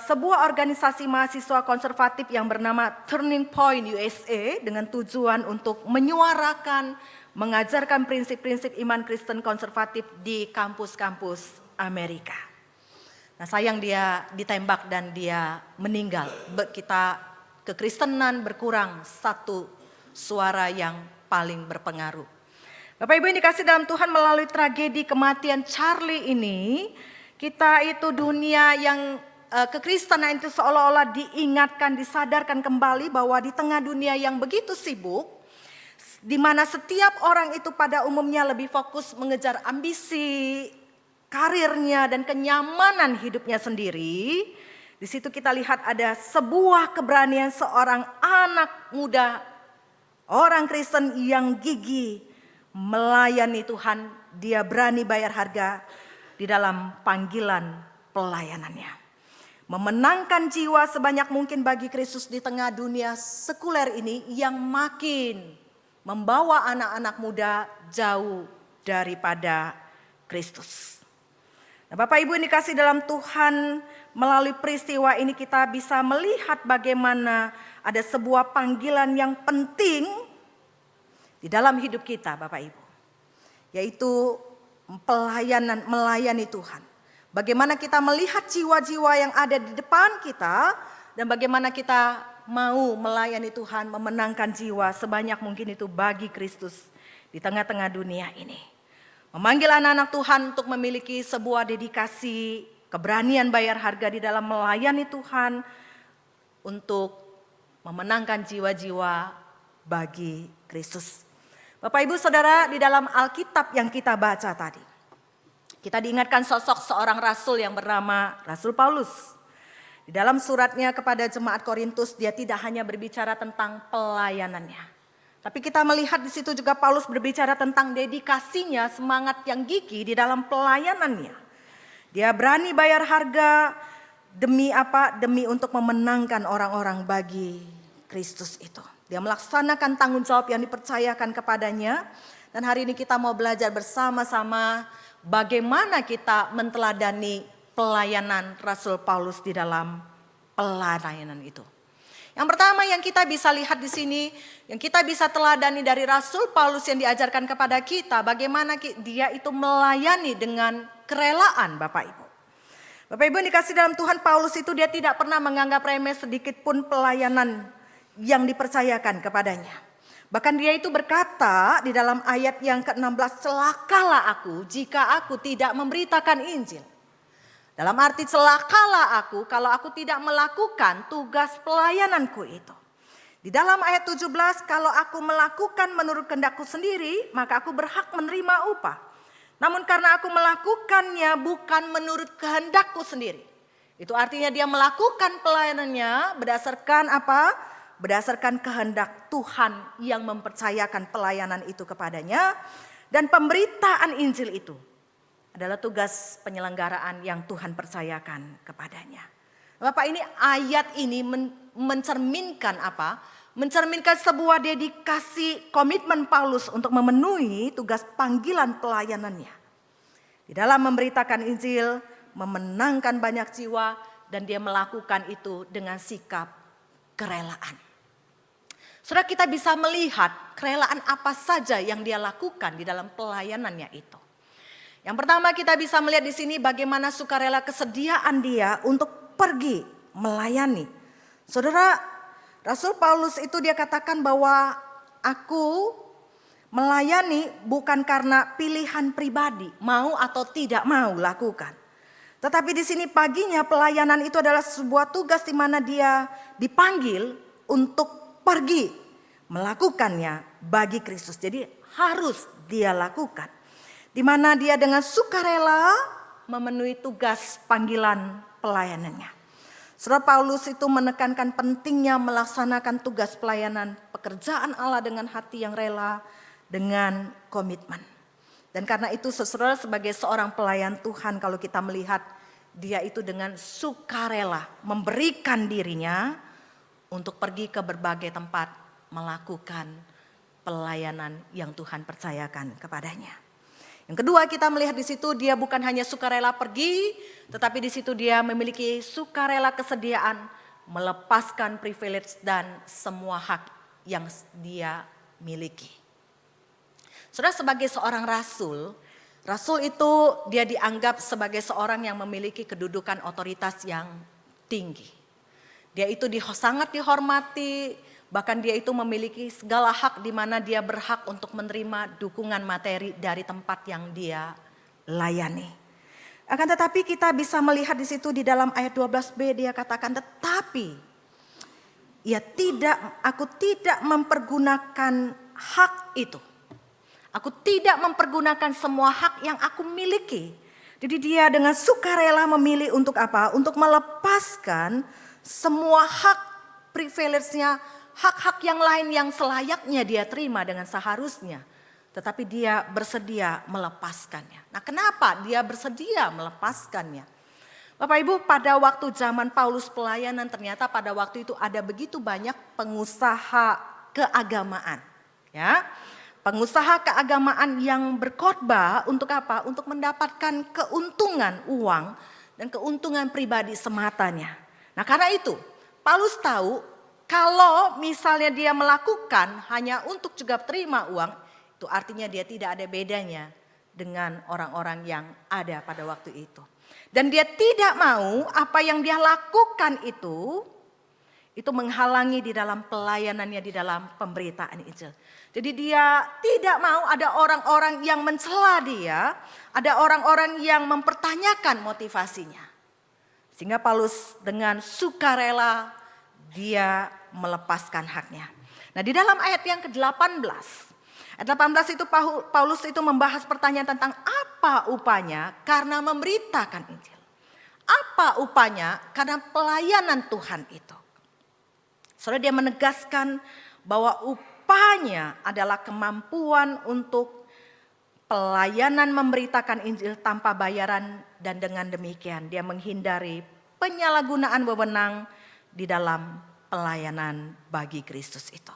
sebuah organisasi mahasiswa konservatif yang bernama Turning Point USA dengan tujuan untuk menyuarakan, mengajarkan prinsip-prinsip iman Kristen konservatif di kampus-kampus Amerika. Nah sayang dia ditembak dan dia meninggal. Kita kekristenan berkurang satu suara yang paling berpengaruh. Bapak Ibu yang dikasih dalam Tuhan, melalui tragedi kematian Charlie ini, kita itu dunia yang kekristenan itu seolah-olah diingatkan, disadarkan kembali bahwa di tengah dunia yang begitu sibuk, di mana setiap orang itu pada umumnya lebih fokus mengejar ambisi, karirnya dan kenyamanan hidupnya sendiri, Di situ kita lihat ada sebuah keberanian seorang anak muda, orang Kristen yang gigih melayani Tuhan. Dia berani bayar harga di dalam panggilan pelayanannya. Memenangkan jiwa sebanyak mungkin bagi Kristus di tengah dunia sekuler ini yang makin membawa anak-anak muda jauh daripada Kristus. Nah, Bapak Ibu yang dikasih dalam Tuhan, melalui peristiwa ini kita bisa melihat bagaimana ada sebuah panggilan yang penting di dalam hidup kita, Bapak Ibu. Yaitu melayani Tuhan. Bagaimana kita melihat jiwa-jiwa yang ada di depan kita dan bagaimana kita mau melayani Tuhan, memenangkan jiwa sebanyak mungkin itu bagi Kristus di tengah-tengah dunia ini. Memanggil anak-anak Tuhan untuk memiliki sebuah dedikasi, keberanian bayar harga di dalam melayani Tuhan untuk memenangkan jiwa-jiwa bagi Kristus. Bapak Ibu Saudara, di dalam Alkitab yang kita baca tadi, kita diingatkan sosok seorang rasul yang bernama Rasul Paulus. Di dalam suratnya kepada jemaat Korintus, dia tidak hanya berbicara tentang pelayanannya. Tapi kita melihat di situ juga Paulus berbicara tentang dedikasinya, semangat yang gigih di dalam pelayanannya. Dia berani bayar harga demi apa? Demi untuk memenangkan orang-orang bagi Kristus itu. Dia melaksanakan tanggung jawab yang dipercayakan kepadanya. Dan hari ini kita mau belajar bersama-sama bagaimana kita menteladani pelayanan Rasul Paulus di dalam pelayanan itu. Yang pertama yang kita bisa lihat di sini, yang kita bisa teladani dari Rasul Paulus yang diajarkan kepada kita, bagaimana dia itu melayani dengan kerelaan, Bapak Ibu. Bapak Ibu yang dikasih dalam Tuhan, Paulus itu dia tidak pernah menganggap remeh sedikit pun pelayanan yang dipercayakan kepadanya. Bahkan dia itu berkata di dalam ayat yang ke-16, celakalah aku jika aku tidak memberitakan Injil. Dalam arti celakalah aku kalau aku tidak melakukan tugas pelayananku itu. Di dalam ayat 17, kalau aku melakukan menurut kehendakku sendiri, maka aku berhak menerima upah. Namun karena aku melakukannya bukan menurut kehendakku sendiri. Itu artinya dia melakukan pelayanannya berdasarkan apa? Berdasarkan kehendak Tuhan yang mempercayakan pelayanan itu kepadanya. Dan pemberitaan Injil itu adalah tugas penyelenggaraan yang Tuhan percayakan kepadanya. Bapak, ini ayat ini mencerminkan apa? Mencerminkan sebuah dedikasi komitmen Paulus untuk memenuhi tugas panggilan pelayanannya. Di dalam memberitakan Injil, memenangkan banyak jiwa, dan dia melakukan itu dengan sikap kerelaan. Saudara, kita bisa melihat kerelaan apa saja yang dia lakukan di dalam pelayanannya itu. Yang pertama kita bisa melihat di sini bagaimana sukarela kesediaan dia untuk pergi melayani. Saudara, Rasul Paulus itu dia katakan bahwa aku melayani bukan karena pilihan pribadi, mau atau tidak mau lakukan. Tetapi di sini baginya pelayanan itu adalah sebuah tugas di mana dia dipanggil untuk pergi melakukannya bagi Kristus. Jadi harus dia lakukan. Di mana dia dengan sukarela memenuhi tugas panggilan pelayanannya. Saudara, Paulus itu menekankan pentingnya melaksanakan tugas pelayanan pekerjaan Allah dengan hati yang rela, dengan komitmen. Dan karena itu saudara, sebagai seorang pelayan Tuhan, kalau kita melihat dia itu dengan sukarela memberikan dirinya untuk pergi ke berbagai tempat melakukan pelayanan yang Tuhan percayakan kepadanya. Yang kedua, kita melihat di situ dia bukan hanya sukarela pergi, tetapi di situ dia memiliki sukarela kesediaan melepaskan privilege dan semua hak yang dia miliki. Saudara, sebagai seorang rasul itu dia dianggap sebagai seorang yang memiliki kedudukan otoritas yang tinggi. Dia itu sangat dihormati. Bahkan dia itu memiliki segala hak di mana dia berhak untuk menerima dukungan materi dari tempat yang dia layani. Akan tetapi kita bisa melihat di situ di dalam ayat 12b dia katakan, tetapi aku tidak mempergunakan hak itu. Aku tidak mempergunakan semua hak yang aku miliki Jadi dia dengan sukarela memilih untuk apa? Untuk melepaskan semua hak privilege-nya, hak-hak yang lain yang selayaknya dia terima dengan seharusnya. Tetapi dia bersedia melepaskannya. Nah, kenapa dia bersedia melepaskannya? Bapak Ibu, pada waktu zaman Paulus pelayanan ternyata pada waktu itu ada begitu banyak pengusaha keagamaan, ya. Pengusaha keagamaan yang berkhotbah untuk apa? Untuk mendapatkan keuntungan uang dan keuntungan pribadi sematanya. Nah, karena itu Paulus tahu kalau misalnya dia melakukan hanya untuk juga terima uang, itu artinya dia tidak ada bedanya dengan orang-orang yang ada pada waktu itu. Dan dia tidak mau apa yang dia lakukan itu menghalangi di dalam pelayanannya, di dalam pemberitaan Injil. Jadi dia tidak mau ada orang-orang yang mencela dia, ada orang-orang yang mempertanyakan motivasinya. Sehingga Paulus dengan sukarela dia melepaskan haknya. Nah, di dalam ayat yang ke-18, ayat 18 itu Paulus itu membahas pertanyaan tentang apa upanya karena memberitakan Injil. Apa upanya karena pelayanan Tuhan itu. Saudara, dia menegaskan bahwa upahnya adalah kemampuan untuk pelayanan memberitakan Injil tanpa bayaran, dan dengan demikian dia menghindari penyalahgunaan wewenang di dalam pelayanan bagi Kristus itu.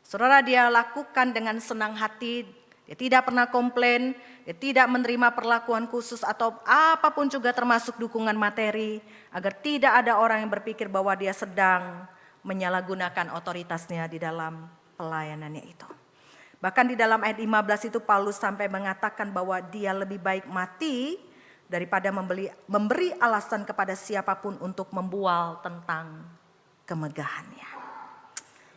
Saudara, dia lakukan dengan senang hati, dia tidak pernah komplain, dia tidak menerima perlakuan khusus atau apapun juga termasuk dukungan materi, agar tidak ada orang yang berpikir bahwa dia sedang menyalahgunakan otoritasnya di dalam pelayanannya itu. Bahkan di dalam ayat 15 itu Paulus sampai mengatakan bahwa dia lebih baik mati daripada memberi alasan kepada siapapun untuk membual tentang kemegahannya.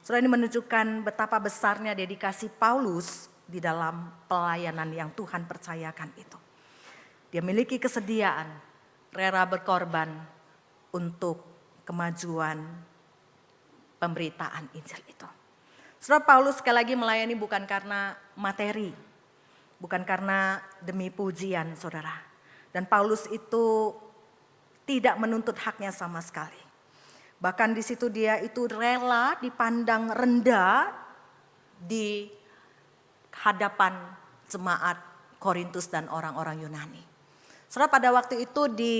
Saudara, ini menunjukkan betapa besarnya dedikasi Paulus di dalam pelayanan yang Tuhan percayakan itu. Dia memiliki kesediaan, rela berkorban untuk kemajuan pemberitaan Injil itu. Saudara, Paulus sekali lagi melayani bukan karena materi, bukan karena demi pujian, saudara. Dan Paulus itu tidak menuntut haknya sama sekali. Bahkan di situ dia itu rela dipandang rendah di hadapan jemaat Korintus dan orang-orang Yunani. Saudara, pada waktu itu di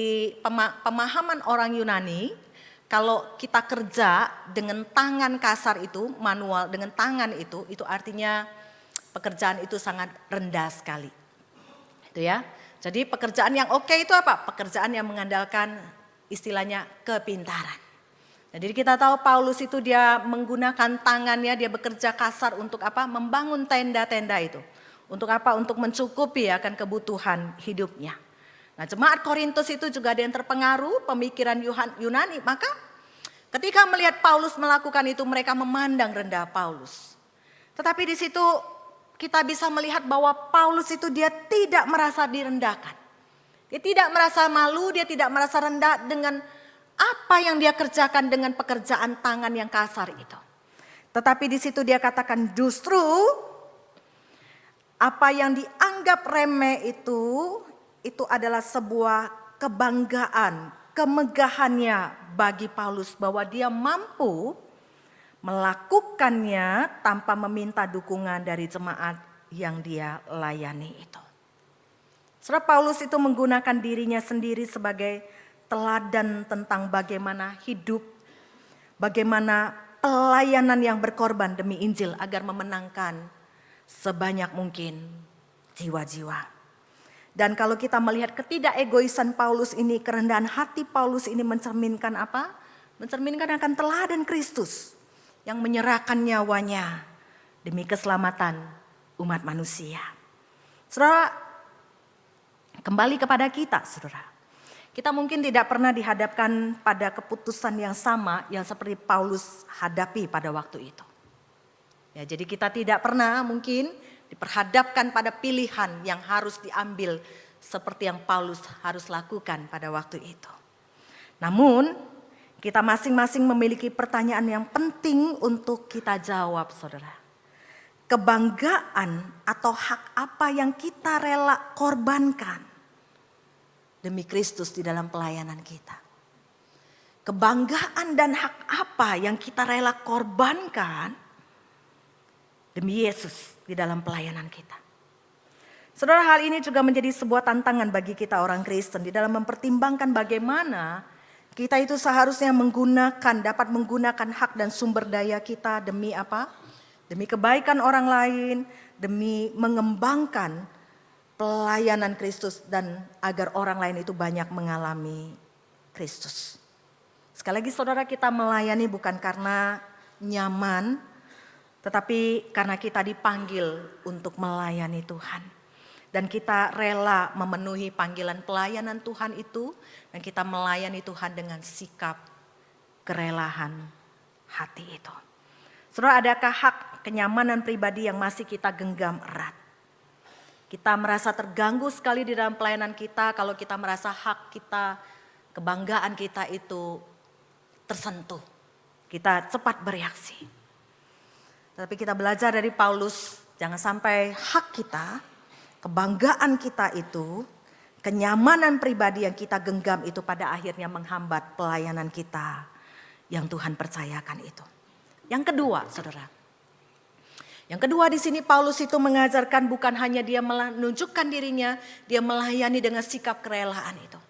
pemahaman orang Yunani, kalau kita kerja dengan tangan kasar itu, manual dengan tangan itu artinya pekerjaan itu sangat rendah sekali. Itu ya. Jadi pekerjaan yang oke itu apa? Pekerjaan yang mengandalkan istilahnya kepintaran. Jadi kita tahu Paulus itu dia menggunakan tangannya, dia bekerja kasar untuk apa? Membangun tenda-tenda itu. Untuk apa? Untuk mencukupi akan kebutuhan hidupnya. Nah, jemaat Korintus itu juga ada yang terpengaruh pemikiran Yunani. Maka ketika melihat Paulus melakukan itu, mereka memandang rendah Paulus. Tetapi di situ kita bisa melihat bahwa Paulus itu dia tidak merasa direndahkan. Dia tidak merasa malu, dia tidak merasa rendah dengan apa yang dia kerjakan dengan pekerjaan tangan yang kasar itu. Tetapi di situ dia katakan justru apa yang dianggap remeh itu adalah sebuah kebanggaan, kemegahannya bagi Paulus bahwa dia mampu melakukannya tanpa meminta dukungan dari jemaat yang dia layani itu. Saudara, Paulus itu menggunakan dirinya sendiri sebagai teladan tentang bagaimana hidup, bagaimana pelayanan yang berkorban demi Injil agar memenangkan sebanyak mungkin jiwa-jiwa. Dan kalau kita melihat ketidakegoisan Paulus ini, kerendahan hati Paulus ini mencerminkan apa? Mencerminkan akan teladan Kristus yang menyerahkan nyawanya demi keselamatan umat manusia. Saudara, kembali kepada kita, saudara. Kita mungkin tidak pernah dihadapkan pada keputusan yang sama yang seperti Paulus hadapi pada waktu itu. Ya, jadi kita tidak pernah mungkin diperhadapkan pada pilihan yang harus diambil seperti yang Paulus harus lakukan pada waktu itu. Namun kita masing-masing memiliki pertanyaan yang penting untuk kita jawab, saudara. Kebanggaan atau hak apa yang kita rela korbankan demi Kristus di dalam pelayanan kita? Kebanggaan dan hak apa yang kita rela korbankan demi Yesus di dalam pelayanan kita? Saudara, hal ini juga menjadi sebuah tantangan bagi kita orang Kristen di dalam mempertimbangkan bagaimana kita itu seharusnya dapat menggunakan hak dan sumber daya kita demi apa? Demi kebaikan orang lain, demi mengembangkan pelayanan Kristus dan agar orang lain itu banyak mengalami Kristus. Sekali lagi saudara, kita melayani bukan karena nyaman, tetapi karena kita dipanggil untuk melayani Tuhan. Dan kita rela memenuhi panggilan pelayanan Tuhan itu, dan kita melayani Tuhan dengan sikap kerelaan hati itu. Saudara, adakah hak kenyamanan pribadi yang masih kita genggam erat? Kita merasa terganggu sekali di dalam pelayanan kita kalau kita merasa hak kita, kebanggaan kita itu tersentuh. Kita cepat bereaksi. Tapi kita belajar dari Paulus, jangan sampai hak kita, kebanggaan kita itu, kenyamanan pribadi yang kita genggam itu pada akhirnya menghambat pelayanan kita yang Tuhan percayakan itu. Yang kedua, saudara. Yang kedua di sini Paulus itu mengajarkan bukan hanya dia menunjukkan dirinya, dia melayani dengan sikap kerelaan itu.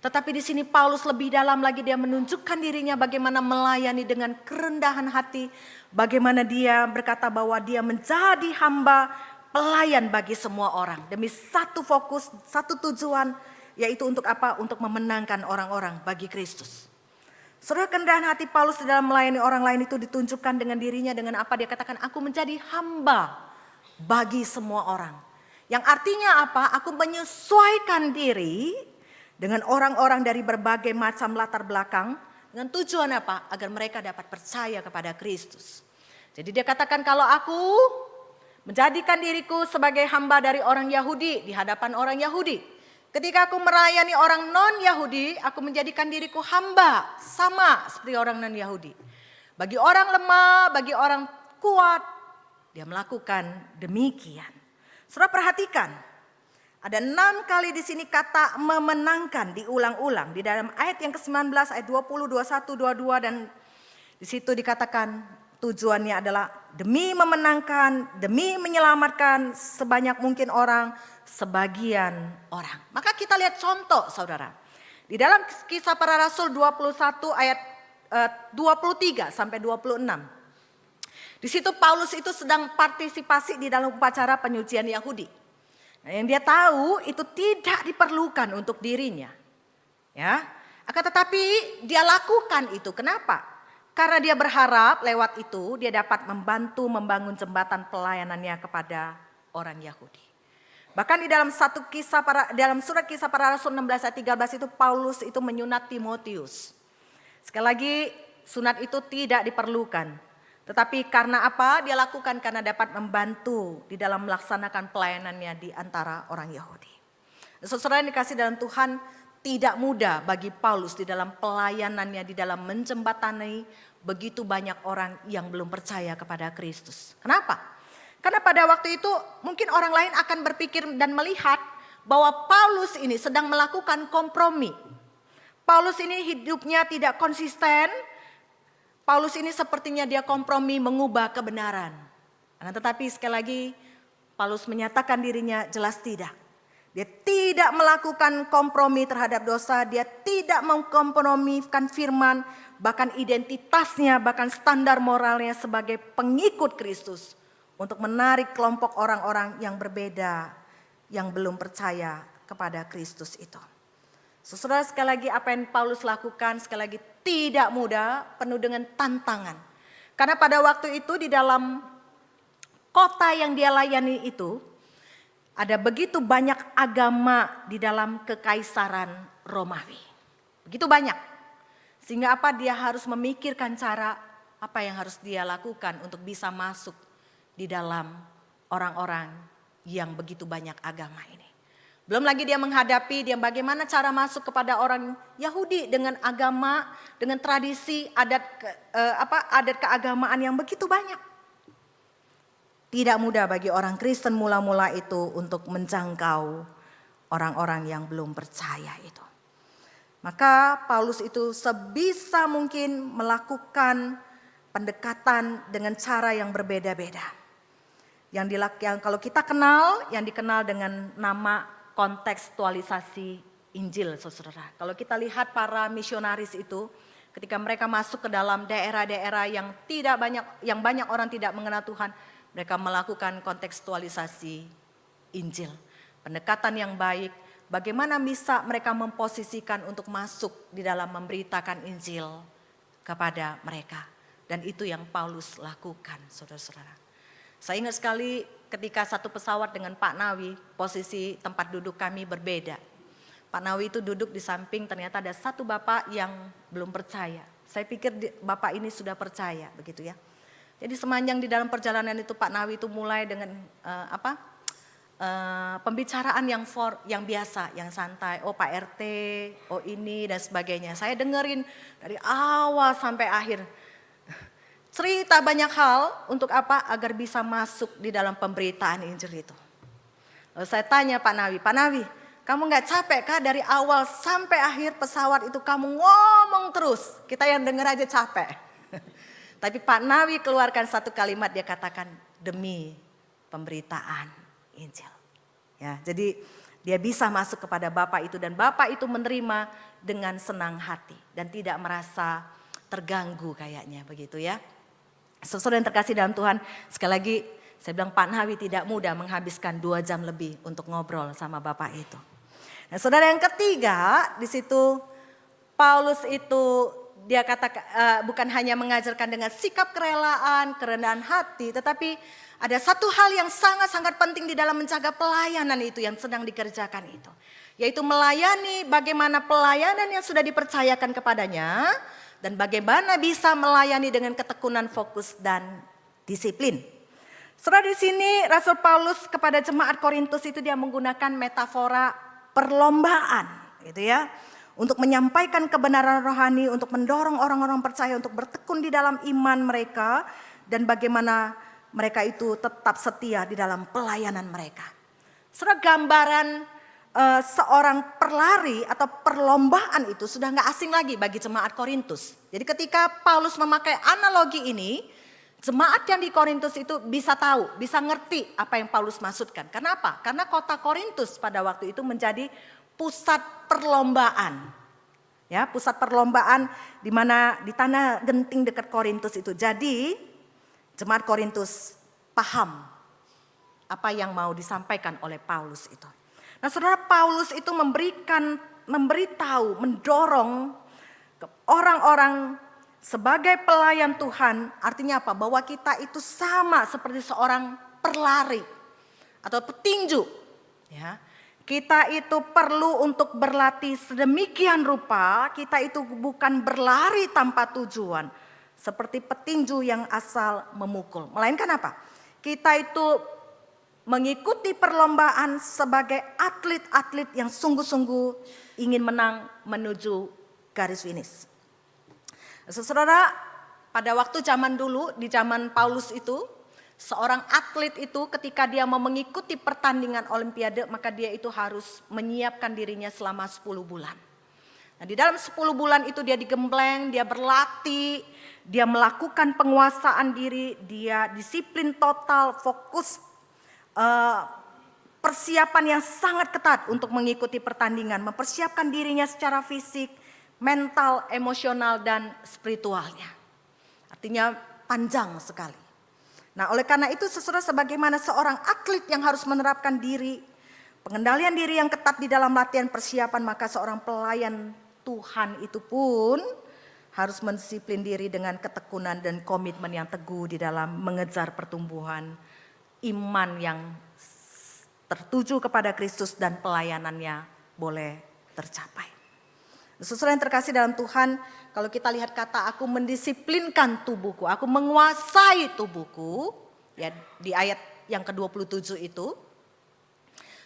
Tetapi di sini Paulus lebih dalam lagi, dia menunjukkan dirinya bagaimana melayani dengan kerendahan hati. Bagaimana dia berkata bahwa dia menjadi hamba pelayan bagi semua orang. Demi satu fokus, satu tujuan, yaitu untuk apa? Untuk memenangkan orang-orang bagi Kristus. Saudara, kerendahan hati Paulus di dalam melayani orang lain itu ditunjukkan dengan dirinya, dengan apa dia katakan, aku menjadi hamba bagi semua orang. Yang artinya apa? Aku menyesuaikan diri dengan orang-orang dari berbagai macam latar belakang. Dengan tujuan apa? Agar mereka dapat percaya kepada Kristus. Jadi dia katakan, kalau aku menjadikan diriku sebagai hamba dari orang Yahudi di hadapan orang Yahudi. Ketika aku melayani orang non-Yahudi, aku menjadikan diriku hamba sama seperti orang non-Yahudi. Bagi orang lemah, bagi orang kuat, dia melakukan demikian. Saudara, perhatikan. Ada 6 kali di sini kata memenangkan diulang-ulang. Di dalam ayat yang ke-19, ayat 20, 21, 22 dan di situ dikatakan tujuannya adalah demi memenangkan, demi menyelamatkan sebanyak mungkin orang, sebagian orang. Maka kita lihat contoh saudara. Di dalam Kisah Para Rasul 21 ayat 23 sampai 26. Di situ Paulus itu sedang partisipasi di dalam upacara penyucian Yahudi. Nah, yang dia tahu itu tidak diperlukan untuk dirinya. Ya, akan tetapi dia lakukan itu. Kenapa? Karena dia berharap lewat itu dia dapat membantu membangun jembatan pelayanannya kepada orang Yahudi. Bahkan di dalam dalam surat Kisah Para Rasul 16 ayat 13 itu Paulus itu menyunat Timotius. Sekali lagi, sunat itu tidak diperlukan. Tetapi karena apa? Dia lakukan karena dapat membantu di dalam melaksanakan pelayanannya di antara orang Yahudi. Saudara yang dikasih dalam Tuhan, tidak mudah bagi Paulus di dalam pelayanannya, di dalam menjembatani begitu banyak orang yang belum percaya kepada Kristus. Kenapa? Karena pada waktu itu mungkin orang lain akan berpikir dan melihat bahwa Paulus ini sedang melakukan kompromi. Paulus ini hidupnya tidak konsisten. Paulus ini sepertinya dia kompromi mengubah kebenaran. Nah, tetapi sekali lagi Paulus menyatakan dirinya jelas tidak. Dia tidak melakukan kompromi terhadap dosa. Dia tidak mengkompromikan firman. Bahkan identitasnya, bahkan standar moralnya sebagai pengikut Kristus. Untuk menarik kelompok orang-orang yang berbeda. Yang belum percaya kepada Kristus itu. Saudara, sekali lagi apa yang Paulus lakukan sekali lagi tidak mudah, penuh dengan tantangan. Karena pada waktu itu di dalam kota yang dia layani itu ada begitu banyak agama di dalam kekaisaran Romawi. Begitu banyak. Sehingga apa? Dia harus memikirkan cara apa yang harus dia lakukan untuk bisa masuk di dalam orang-orang yang begitu banyak agama ini. Belum lagi dia menghadapi dia bagaimana cara masuk kepada orang Yahudi dengan agama, dengan tradisi, adat keagamaan yang begitu banyak. Tidak mudah bagi orang Kristen mula-mula itu untuk menjangkau orang-orang yang belum percaya itu. Maka Paulus itu sebisa mungkin melakukan pendekatan dengan cara yang berbeda-beda. Yang kalau kita kenal, yang dikenal dengan nama kontekstualisasi Injil, saudara. Kalau kita lihat para misionaris itu, ketika mereka masuk ke dalam daerah-daerah yang banyak orang tidak mengenal Tuhan, mereka melakukan kontekstualisasi Injil. Pendekatan yang baik, bagaimana bisa mereka memposisikan untuk masuk di dalam memberitakan Injil kepada mereka. Dan itu yang Paulus lakukan, saudara-saudara. Saya ingat sekali ketika satu pesawat dengan Pak Nawi, posisi tempat duduk kami berbeda. Pak Nawi itu duduk di samping, ternyata ada satu bapak yang belum percaya. Saya pikir bapak ini sudah percaya, begitu ya. Jadi sepanjang di dalam perjalanan itu Pak Nawi itu mulai dengan pembicaraan yang biasa, yang santai. Oh Pak RT, oh ini dan sebagainya. Saya dengerin dari awal sampai akhir. Cerita banyak hal untuk apa? Agar bisa masuk di dalam pemberitaan Injil itu. Lalu saya tanya Pak Nawi, kamu gak capek kah dari awal sampai akhir pesawat itu kamu ngomong terus? Kita yang denger aja capek. Tapi Pak Nawi keluarkan satu kalimat, dia katakan demi pemberitaan Injil. Ya, jadi dia bisa masuk kepada Bapak itu dan Bapak itu menerima dengan senang hati dan tidak merasa terganggu kayaknya begitu ya. Saudara yang terkasih dalam Tuhan, sekali lagi saya bilang Pak Nawi tidak mudah menghabiskan 2 jam lebih untuk ngobrol sama Bapak itu. Nah, saudara yang ketiga di situ Paulus itu dia bukan hanya mengajarkan dengan sikap kerelaan, kerendahan hati, tetapi ada satu hal yang sangat-sangat penting di dalam menjaga pelayanan itu yang sedang dikerjakan itu. Yaitu melayani bagaimana pelayanan yang sudah dipercayakan kepadanya dan bagaimana bisa melayani dengan ketekunan, fokus dan disiplin. Saudara di sini Rasul Paulus kepada jemaat Korintus itu dia menggunakan metafora perlombaan gitu ya. Untuk menyampaikan kebenaran rohani, untuk mendorong orang-orang percaya untuk bertekun di dalam iman mereka dan bagaimana mereka itu tetap setia di dalam pelayanan mereka. Saudara gambaran seorang perlari atau perlombaan itu sudah gak asing lagi bagi jemaat Korintus. Jadi ketika Paulus memakai analogi ini, jemaat yang di Korintus itu bisa tahu, bisa ngerti apa yang Paulus maksudkan. Kenapa? Karena kota Korintus pada waktu itu menjadi pusat perlombaan. Ya, pusat perlombaan di mana di tanah genting dekat Korintus itu. Jadi jemaat Korintus paham apa yang mau disampaikan oleh Paulus itu. Nah, saudara, Paulus itu memberitahu, mendorong ke orang-orang sebagai pelayan Tuhan. Artinya apa? Bahwa kita itu sama seperti seorang perlari atau petinju. Ya, kita itu perlu untuk berlatih sedemikian rupa. Kita itu bukan berlari tanpa tujuan seperti petinju yang asal memukul. Melainkan apa? Kita itu mengikuti perlombaan sebagai atlet-atlet yang sungguh-sungguh ingin menang menuju garis finish. Saudara, pada waktu zaman dulu, di zaman Paulus itu, seorang atlet itu ketika dia mau mengikuti pertandingan olimpiade, maka dia itu harus menyiapkan dirinya selama 10 bulan. Nah, di dalam 10 bulan itu dia digembleng, dia berlatih, dia melakukan penguasaan diri, dia disiplin total, fokus, persiapan yang sangat ketat untuk mengikuti pertandingan, mempersiapkan dirinya secara fisik, mental, emosional dan spiritualnya. Artinya panjang sekali. Nah, oleh karena itu saudara, sebagaimana seorang atlet yang harus menerapkan diri, pengendalian diri yang ketat di dalam latihan persiapan, maka seorang pelayan Tuhan itu pun harus mendisiplin diri dengan ketekunan dan komitmen yang teguh di dalam mengejar pertumbuhan iman yang tertuju kepada Kristus dan pelayanannya boleh tercapai. Saudara yang terkasih dalam Tuhan, kalau kita lihat kata aku mendisiplinkan tubuhku, aku menguasai tubuhku, ya di ayat yang ke-27 itu.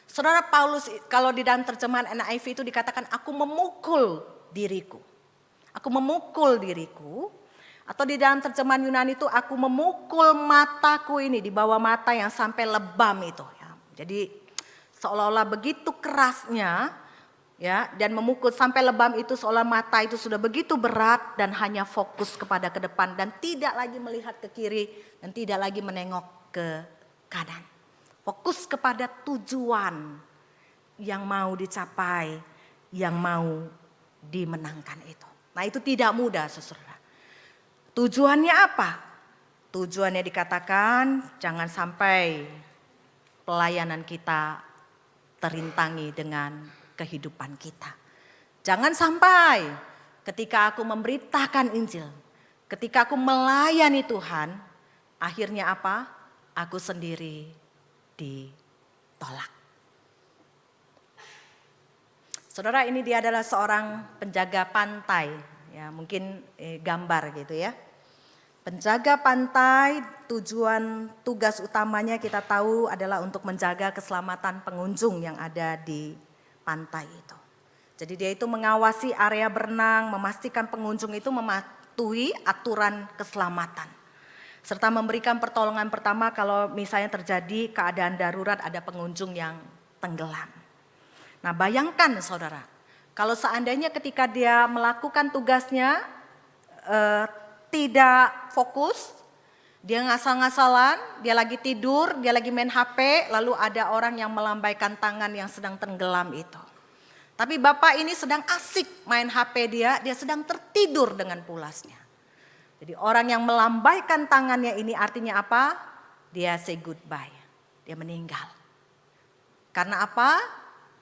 Saudara, Paulus kalau di dalam terjemahan NIV itu dikatakan aku memukul diriku. Aku memukul diriku. Atau di dalam terjemahan Yunani itu aku memukul mataku ini di bawah mata yang sampai lebam itu. Ya. Jadi seolah-olah begitu kerasnya, ya, dan memukul sampai lebam itu seolah mata itu sudah begitu berat dan hanya fokus kepada ke depan dan tidak lagi melihat ke kiri dan tidak lagi menengok ke kanan. Fokus kepada tujuan yang mau dicapai, yang mau dimenangkan itu. Nah, itu tidak mudah, saudara. Tujuannya apa? Tujuannya dikatakan jangan sampai pelayanan kita terintangi dengan kehidupan kita. Jangan sampai ketika aku memberitakan Injil, ketika aku melayani Tuhan, akhirnya apa? Aku sendiri ditolak. Saudara, ini dia adalah seorang penjaga pantai, ya mungkin gambar gitu ya. Penjaga pantai, tugas utamanya kita tahu adalah untuk menjaga keselamatan pengunjung yang ada di pantai itu. Jadi dia itu mengawasi area berenang, memastikan pengunjung itu mematuhi aturan keselamatan. Serta memberikan pertolongan pertama kalau misalnya terjadi keadaan darurat ada pengunjung yang tenggelam. Nah, bayangkan saudara, kalau seandainya ketika dia melakukan tugasnya tidak fokus, dia ngasal-ngasalan, dia lagi tidur, dia lagi main HP, lalu ada orang yang melambaikan tangan yang sedang tenggelam itu. Tapi bapak ini sedang asik main HP dia sedang tertidur dengan pulasnya. Jadi orang yang melambaikan tangannya ini artinya apa? Dia say goodbye, dia meninggal. Karena apa?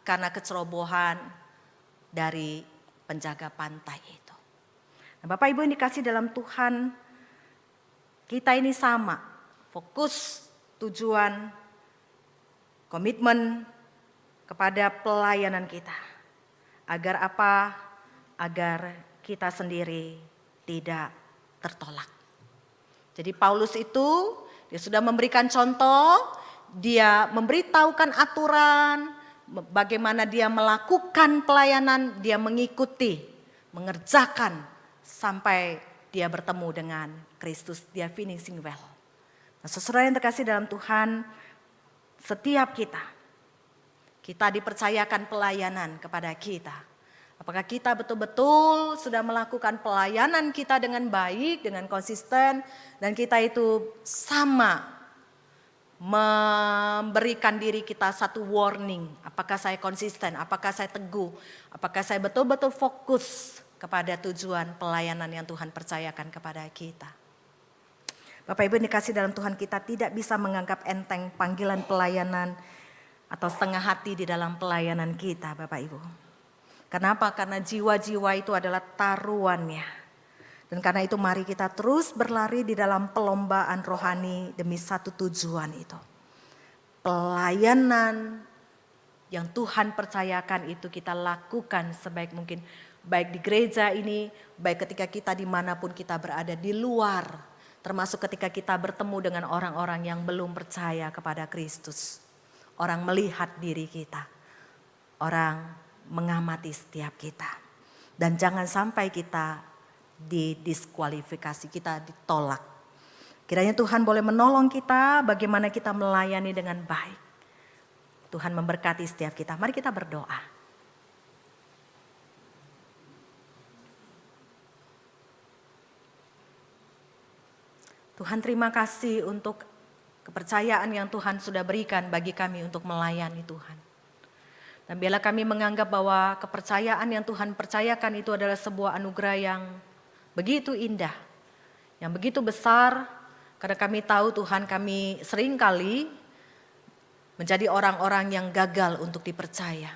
Karena kecerobohan dari penjaga pantai itu. Nah, Bapak Ibu yang dikasih dalam Tuhan, kita ini sama, fokus, tujuan, komitmen kepada pelayanan kita. Agar apa? Agar kita sendiri tidak tertolak. Jadi Paulus itu, dia sudah memberikan contoh, dia memberitahukan aturan, bagaimana dia melakukan pelayanan, dia mengikuti, mengerjakan sampai dia bertemu dengan Kristus, dia finishing well. Nah, saudara yang terkasih dalam Tuhan, setiap kita dipercayakan pelayanan kepada kita. Apakah kita betul-betul sudah melakukan pelayanan kita dengan baik, dengan konsisten, dan kita itu sama memberikan diri kita satu warning. Apakah saya konsisten, apakah saya teguh, apakah saya betul-betul fokus kepada tujuan pelayanan yang Tuhan percayakan kepada kita. Bapak Ibu yang dikasih dalam Tuhan, kita tidak bisa menganggap enteng panggilan pelayanan atau setengah hati di dalam pelayanan kita, Bapak Ibu. Kenapa? Karena jiwa-jiwa itu adalah taruhannya. Dan karena itu mari kita terus berlari di dalam perlombaan rohani demi satu tujuan itu. Pelayanan yang Tuhan percayakan itu kita lakukan sebaik mungkin. Baik di gereja ini, baik ketika kita dimanapun kita berada di luar. Termasuk ketika kita bertemu dengan orang-orang yang belum percaya kepada Kristus. Orang melihat diri kita. Orang mengamati setiap kita. Dan jangan sampai kita didiskualifikasi, kita ditolak. Kiranya Tuhan boleh menolong kita bagaimana kita melayani dengan baik. Tuhan memberkati setiap kita. Mari kita berdoa. Tuhan, terima kasih untuk kepercayaan yang Tuhan sudah berikan bagi kami untuk melayani Tuhan. Dan biarlah kami menganggap bahwa kepercayaan yang Tuhan percayakan itu adalah sebuah anugerah yang begitu indah, yang begitu besar, karena kami tahu Tuhan kami seringkali menjadi orang-orang yang gagal untuk dipercaya.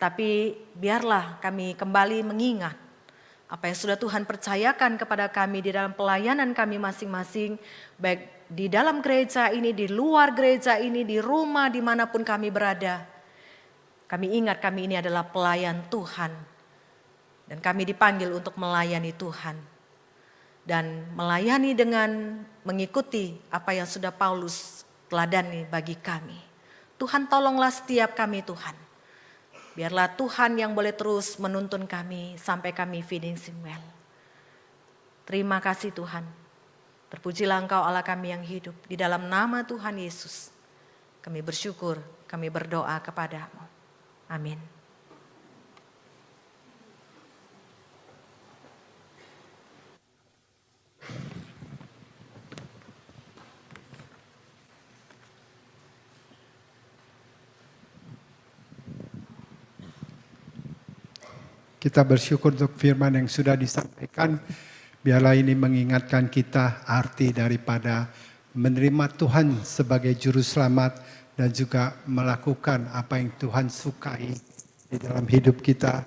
Tapi biarlah kami kembali mengingat apa yang sudah Tuhan percayakan kepada kami di dalam pelayanan kami masing-masing, baik di dalam gereja ini, di luar gereja ini, di rumah, dimanapun kami berada. Kami ingat kami ini adalah pelayan Tuhan. Dan kami dipanggil untuk melayani Tuhan. Dan melayani dengan mengikuti apa yang sudah Paulus teladani bagi kami. Tuhan, tolonglah setiap kami Tuhan. Biarlah Tuhan yang boleh terus menuntun kami sampai kami finishing well. Terima kasih Tuhan. Terpujilah Engkau Allah kami yang hidup. Di dalam nama Tuhan Yesus Kami bersyukur, kami berdoa kepadamu. Amin. Kita bersyukur untuk firman yang sudah disampaikan. Biarlah ini mengingatkan kita arti daripada menerima Tuhan sebagai juru selamat dan juga melakukan apa yang Tuhan sukai di dalam hidup kita,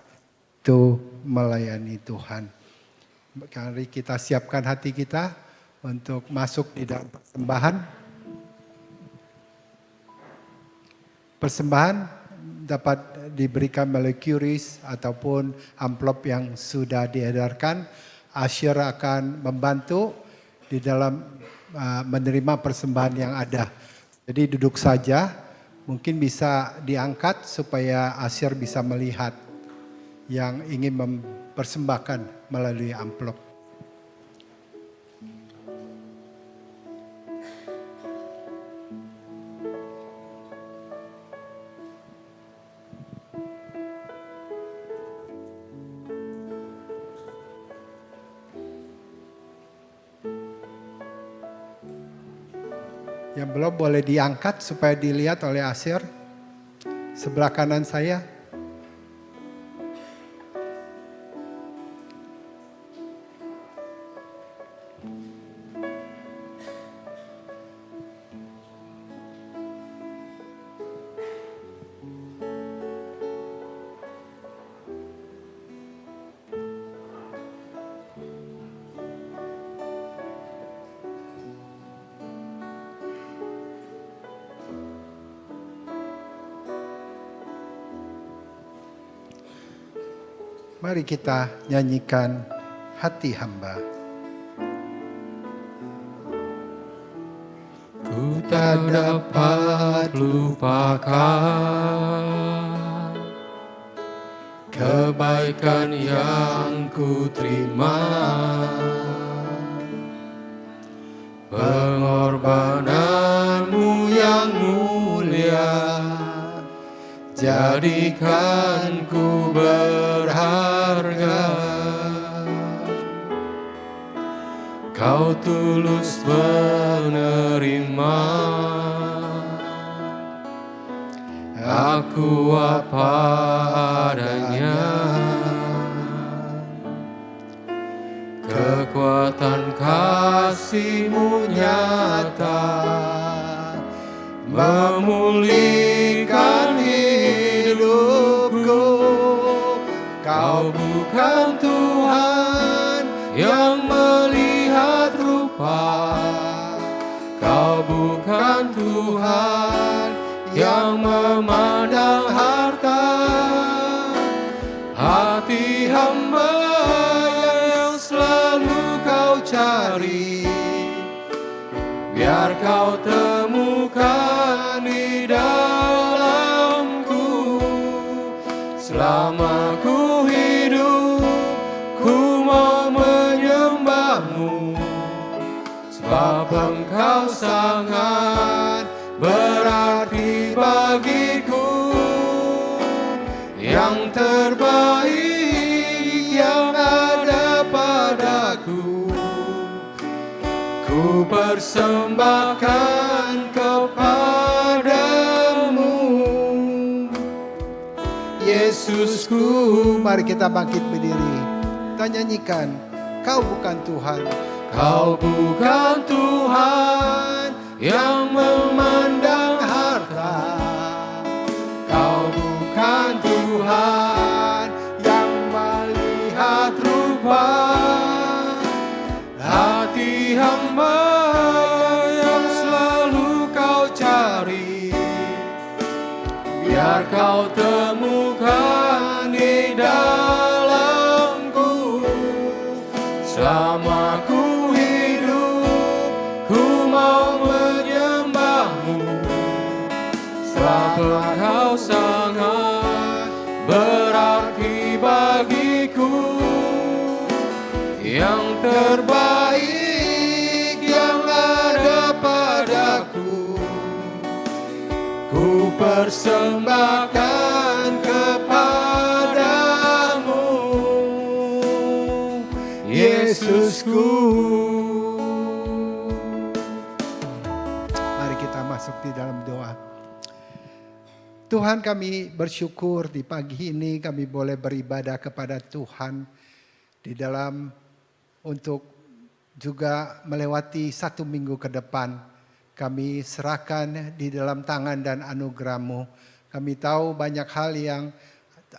itu melayani Tuhan. Mari kita siapkan hati kita untuk masuk di dalam persembahan. Persembahan dapat diberikan melalui QRIS ataupun amplop yang sudah diedarkan. Usher akan membantu di dalam menerima persembahan yang ada. Jadi duduk saja, mungkin bisa diangkat supaya Usher bisa melihat yang ingin mempersembahkan melalui amplop. Yang belum boleh diangkat supaya dilihat oleh Asir. Sebelah kanan saya. Mari kita nyanyikan hati hamba. Ku tak dapat lupakan kebaikan yang ku terima, pengorbananmu yang mulia jadikan ku berharga. Kau tulus menerima aku apa adanya. Kekuatan kasih-Mu nyata memulihkan hidupku. Kau bukan Tuhan yang melihat rupa, Kau bukan Tuhan yang memandang harta. Hati hamba yang selalu Kau cari, biar Kau temukan di dalamku. Selama ku hidup, ku mau menyembah-Mu, sebab Engkau sangat berarti bagiku. Yang terbaik yang ada padaku, ku persembahkan kepadamu. Yesusku, mari kita bangkit berdiri. Kita nyanyikan, Kau bukan Tuhan. Kau bukan Tuhan yang memandang harta, Kau bukan Tuhan yang melihat rupa. hati hamba yang selalu Kau cari, biar Kau temukan di dalamku. Selama ku hidup, ku mau menyembah-Mu, sebab Engkau sangat berarti bagiku. Yang terbaik yang ada padaku, ku persembahkan kepadamu, Yesusku. Mari kita masuk di dalam doa. Tuhan, kami bersyukur di pagi ini kami boleh beribadah kepada Tuhan di dalam untuk juga melewati 1 minggu ke depan. Kami serahkan di dalam tangan dan anugerah-Mu. Kami tahu banyak hal yang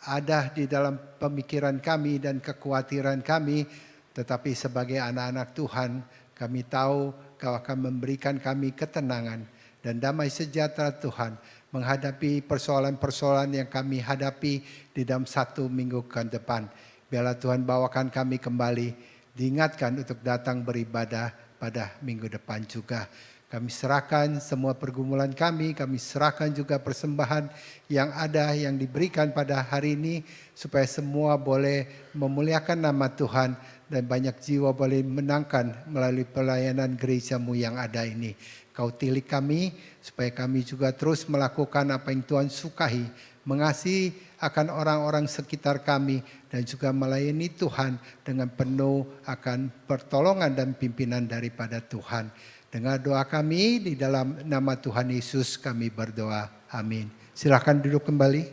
ada di dalam pemikiran kami dan kekhawatiran kami, tetapi sebagai anak-anak Tuhan, kami tahu Kau akan memberikan kami ketenangan dan damai sejahtera Tuhan menghadapi persoalan-persoalan yang kami hadapi di dalam 1 minggu ke depan. Biarlah Tuhan bawakan kami kembali, diingatkan untuk datang beribadah pada minggu depan juga. Kami serahkan semua pergumulan kami serahkan juga persembahan yang ada, yang diberikan pada hari ini, supaya semua boleh memuliakan nama Tuhan dan banyak jiwa boleh menangkan melalui pelayanan gereja-Mu yang ada ini. Kau tilik kami supaya kami juga terus melakukan apa yang Tuhan sukai, mengasihi akan orang-orang sekitar kami dan juga melayani Tuhan dengan penuh akan pertolongan dan pimpinan daripada Tuhan. Dengar doa kami di dalam nama Tuhan Yesus kami berdoa. Amin. Silakan duduk kembali.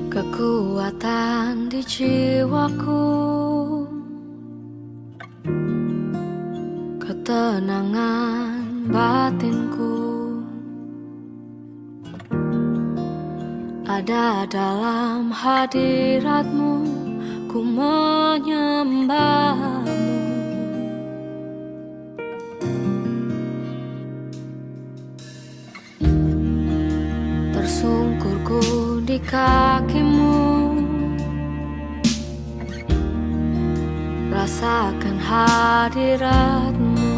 Kekuatan di jiwaku, ketenangan batinku, ada dalam hadirat-Mu, ku menyembah-Mu. Tersungkurku di kaki-Mu, rasakan hadirat-Mu.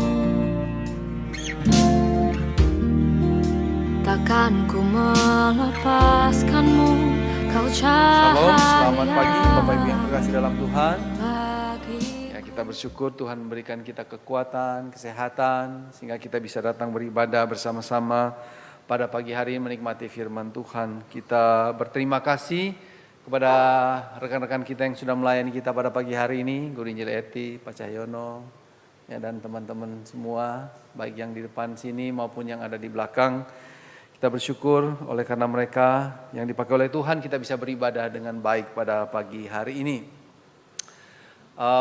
Takkan ku melepaskan-Mu, Kau cahaya. Shalom, selamat pagi Bapak Ibu yang terkasih dalam Tuhan. Bagi Ya, kita bersyukur Tuhan memberikan kita kekuatan, kesehatan, sehingga kita bisa datang beribadah bersama-sama pada pagi hari menikmati firman Tuhan. Kita berterima kasih kepada rekan-rekan kita yang sudah melayani kita pada pagi hari ini, Guru Injil Eti, Pak Cahyono, ya, dan teman-teman semua, baik yang di depan sini maupun yang ada di belakang. Kita bersyukur oleh karena mereka yang dipakai oleh Tuhan, kita bisa beribadah dengan baik pada pagi hari ini.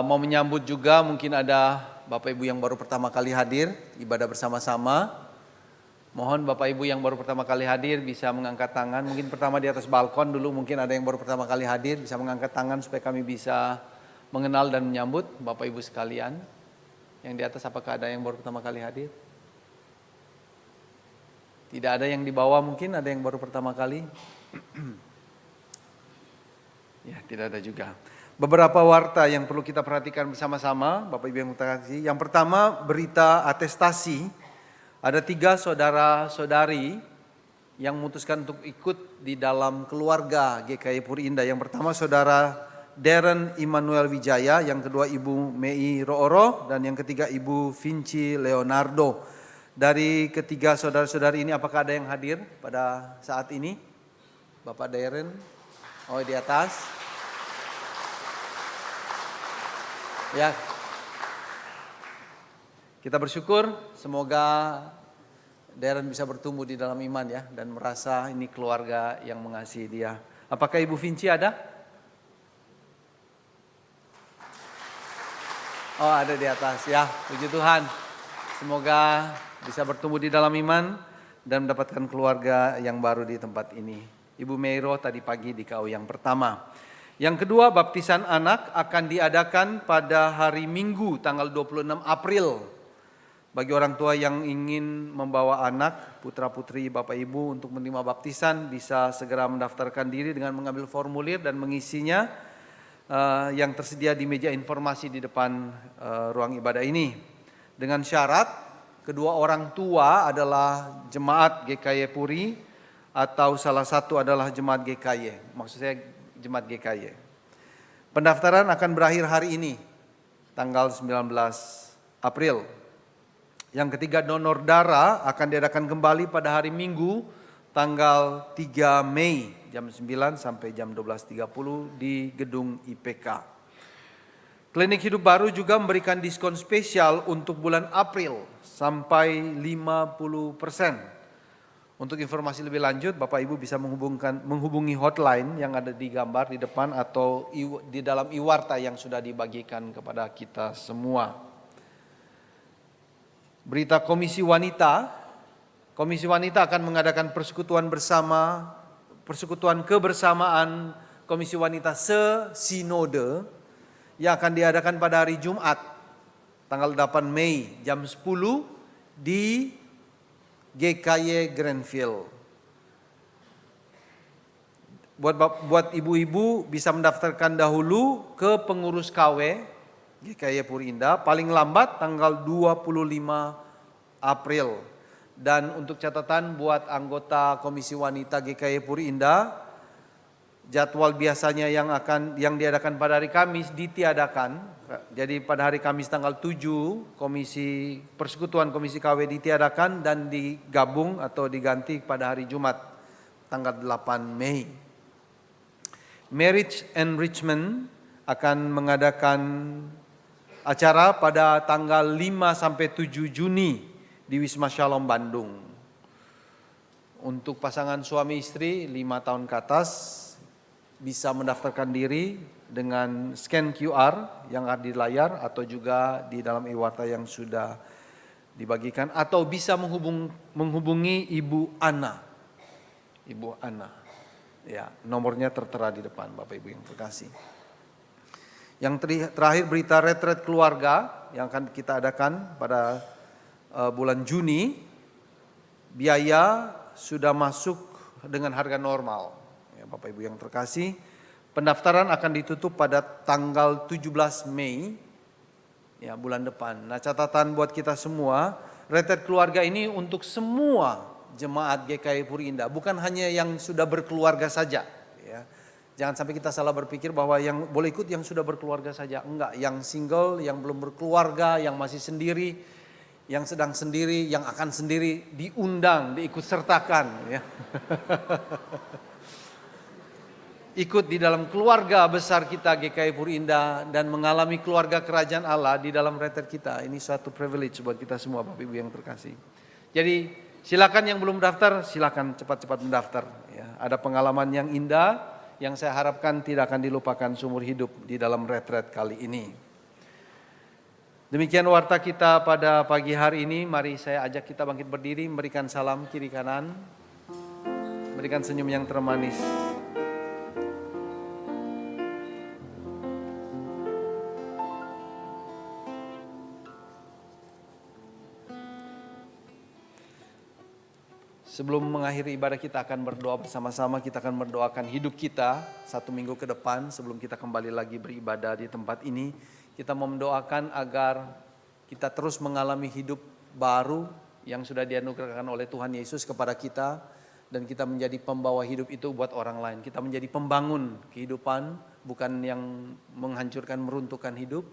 Mau menyambut juga mungkin ada Bapak Ibu yang baru pertama kali hadir, ibadah bersama-sama. Mohon Bapak Ibu yang baru pertama kali hadir bisa mengangkat tangan. Mungkin pertama di atas balkon dulu, mungkin ada yang baru pertama kali hadir, bisa mengangkat tangan supaya kami bisa mengenal dan menyambut Bapak Ibu sekalian. Yang di atas, apakah ada yang baru pertama kali hadir? Tidak ada yang di bawah, mungkin ada yang baru pertama kali. Ya, tidak ada juga. Beberapa warta yang perlu kita perhatikan bersama-sama, Bapak Ibu yang terkasih. Yang pertama, berita atestasi. Ada 3 saudara-saudari yang memutuskan untuk ikut di dalam keluarga GKI Puri Indah. Yang pertama saudara Darren Immanuel Wijaya, yang kedua Ibu Mei Rooro, dan yang ketiga Ibu Vinci Leonardo. Dari ketiga saudara-saudari ini apakah ada yang hadir pada saat ini? Bapak Darren, oh di atas. Ya. Kita bersyukur semoga Darren bisa bertumbuh di dalam iman ya, dan merasa ini keluarga yang mengasihi dia. Apakah Ibu Vinci ada? Oh, ada di atas ya, puji Tuhan. Semoga bisa bertumbuh di dalam iman dan mendapatkan keluarga yang baru di tempat ini. Ibu Meiro tadi pagi di KU yang pertama. Yang kedua, baptisan anak akan diadakan pada hari Minggu tanggal 26 April. Bagi orang tua yang ingin membawa anak, putra-putri Bapak Ibu untuk menerima baptisan, bisa segera mendaftarkan diri dengan mengambil formulir dan mengisinya yang tersedia di meja informasi di depan ruang ibadah ini. Dengan syarat, kedua orang tua adalah jemaat GKY Puri atau salah satu adalah jemaat GKY, maksud saya jemaat GKY. Pendaftaran akan berakhir hari ini, tanggal 19 April. Yang ketiga, donor darah akan diadakan kembali pada hari Minggu, tanggal 3 Mei, jam 9 sampai jam 12.30 di gedung IPK. Klinik Hidup Baru juga memberikan diskon spesial untuk bulan April sampai 50%. Untuk informasi lebih lanjut, Bapak Ibu bisa menghubungi hotline yang ada di gambar di depan atau di dalam e-warta yang sudah dibagikan kepada kita semua. Berita Komisi Wanita. Komisi Wanita akan mengadakan persekutuan kebersamaan Komisi Wanita se-sinode yang akan diadakan pada hari Jumat, tanggal 8 Mei, jam 10 di GKY Grandfield. Buat ibu-ibu bisa mendaftarkan dahulu ke pengurus KW GKY Puri Indah paling lambat tanggal 25 April. Dan untuk catatan buat anggota Komisi Wanita GKY Puri Indah, jadwal biasanya yang diadakan pada hari Kamis ditiadakan. Jadi pada hari Kamis tanggal 7 persekutuan Komisi KW ditiadakan dan digabung atau diganti pada hari Jumat tanggal 8 Mei. Marriage Enrichment akan mengadakan acara pada tanggal 5 sampai 7 Juni di Wisma Shalom Bandung. Untuk pasangan suami istri 5 tahun ke atas bisa mendaftarkan diri dengan scan QR yang ada di layar atau juga di dalam e-warta yang sudah dibagikan, atau bisa menghubungi Ibu Ana. Ibu Ana. Ya, nomornya tertera di depan Bapak Ibu yang terkasih. Yang terakhir berita retret keluarga yang akan kita adakan pada bulan Juni. Biaya sudah masuk dengan harga normal. Ya, Bapak Ibu yang terkasih, pendaftaran akan ditutup pada tanggal 17 Mei ya, bulan depan. Nah, catatan buat kita semua, retret keluarga ini untuk semua jemaat GKY Puri Indah, bukan hanya yang sudah berkeluarga saja ya. Jangan sampai kita salah berpikir bahwa yang boleh ikut yang sudah berkeluarga saja. Enggak, yang single, yang belum berkeluarga, yang masih sendiri, yang sedang sendiri, yang akan sendiri diundang, diikut sertakan ya. Ikut di dalam keluarga besar kita GKY Puri Indah dan mengalami keluarga kerajaan Allah di dalam retret kita. Ini suatu privilege buat kita semua Bapak Ibu yang terkasih. Jadi silakan yang belum daftar, silakan cepat-cepat mendaftar ya. Ada pengalaman yang indah yang saya harapkan tidak akan dilupakan seumur hidup di dalam retret kali ini. Demikian warta kita pada pagi hari ini. Mari saya ajak kita bangkit berdiri, memberikan salam kiri kanan, memberikan senyum yang termanis. Sebelum mengakhiri ibadah kita akan berdoa bersama-sama. Kita akan berdoakan hidup kita 1 minggu ke depan sebelum kita kembali lagi beribadah di tempat ini. Kita mau mendoakan agar kita terus mengalami hidup baru yang sudah dianugerahkan oleh Tuhan Yesus kepada kita. Dan kita menjadi pembawa hidup itu buat orang lain. Kita menjadi pembangun kehidupan, bukan yang menghancurkan, meruntuhkan hidup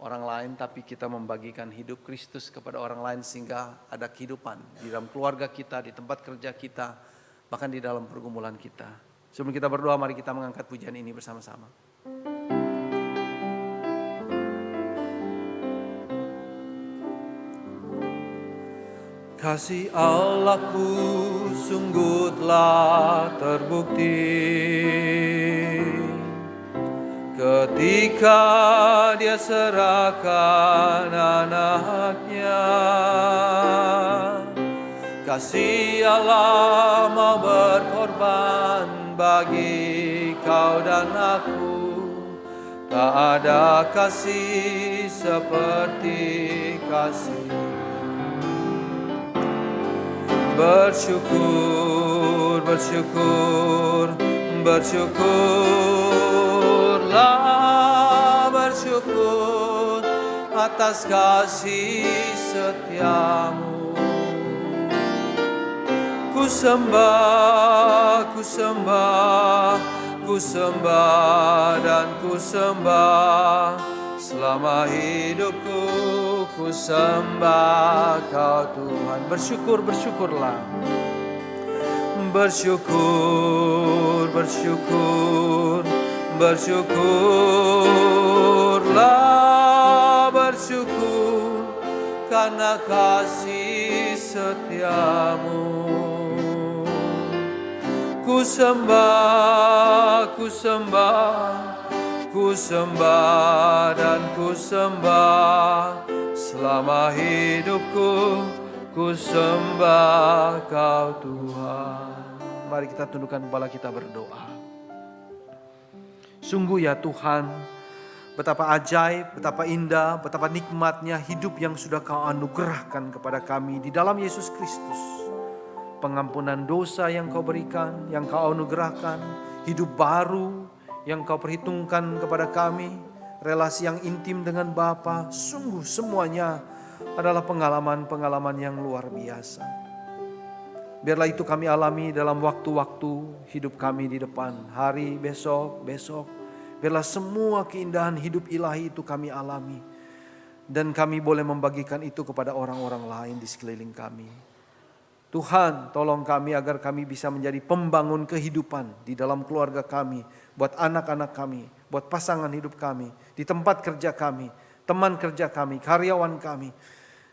orang lain, tapi kita membagikan hidup Kristus kepada orang lain sehingga ada kehidupan di dalam keluarga kita, di tempat kerja kita, bahkan di dalam pergumulan kita. Sebelum kita berdoa, mari kita mengangkat pujian ini bersama-sama. Kasih Allahku sungguh telah terbukti ketika Dia serahkan anaknya. Kasih Allah mau berkorban bagi kau dan aku. Tak ada kasih seperti kasih. Bersyukur, bersyukur, bersyukurlah, bersyukur atas kasih setiamu. Ku sembah, ku sembah, ku ku sembah dan ku sembah. Selama hidupku ku sembah Kau Tuhan. Bersyukurlah. Bersyukurlah, bersyukur karena kasih setiamu. Ku sembah dan ku sembah. Selama hidupku ku sembah Kau Tuhan. Mari kita tundukkan kepala kita berdoa. Sungguh ya Tuhan, betapa ajaib, betapa indah, betapa nikmatnya hidup yang sudah Kau anugerahkan kepada kami di dalam Yesus Kristus. Pengampunan dosa yang Kau berikan, yang Kau anugerahkan, hidup baru yang Kau perhitungkan kepada kami, relasi yang intim dengan Bapa. Sungguh semuanya adalah pengalaman-pengalaman yang luar biasa. Biarlah itu kami alami dalam waktu-waktu hidup kami di depan. Hari besok. Biarlah semua keindahan hidup ilahi itu kami alami. Dan kami boleh membagikan itu kepada orang-orang lain di sekeliling kami. Tuhan, tolong kami agar kami bisa menjadi pembangun kehidupan di dalam keluarga kami. Buat anak-anak kami, buat pasangan hidup kami, di tempat kerja kami, teman kerja kami, karyawan kami.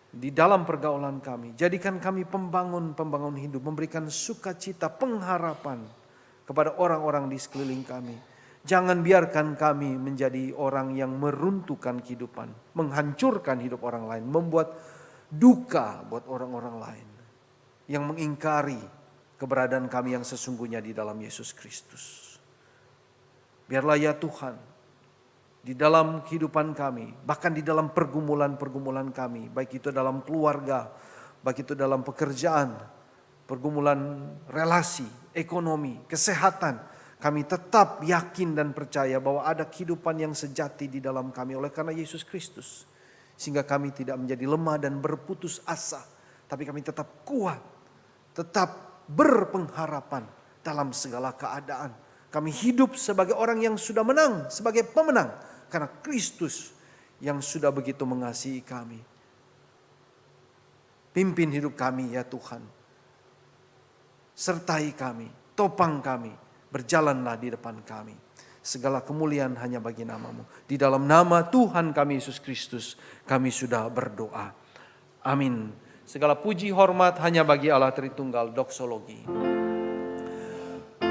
Di dalam pergaulan kami, jadikan kami pembangun hidup, memberikan sukacita, pengharapan kepada orang-orang di sekeliling kami. Jangan biarkan kami menjadi orang yang meruntuhkan kehidupan, menghancurkan hidup orang lain, membuat duka buat orang-orang lain yang mengingkari keberadaan kami yang sesungguhnya di dalam Yesus Kristus. Biarlah ya Tuhan, di dalam kehidupan kami, bahkan di dalam pergumulan-pergumulan kami, baik itu dalam keluarga, baik itu dalam pekerjaan, pergumulan relasi, ekonomi, kesehatan, kami tetap yakin dan percaya bahwa ada kehidupan yang sejati di dalam kami oleh karena Yesus Kristus. Sehingga kami tidak menjadi lemah dan berputus asa, tapi kami tetap kuat, tetap berpengharapan dalam segala keadaan. Kami hidup sebagai orang yang sudah menang, sebagai pemenang. Karena Kristus yang sudah begitu mengasihi kami. Pimpin hidup kami ya Tuhan. Sertai kami, topang kami, berjalanlah di depan kami. Segala kemuliaan hanya bagi nama-Mu. Di dalam nama Tuhan kami Yesus Kristus, kami sudah berdoa. Amin. Segala puji hormat hanya bagi Allah Tritunggal. Doksologi.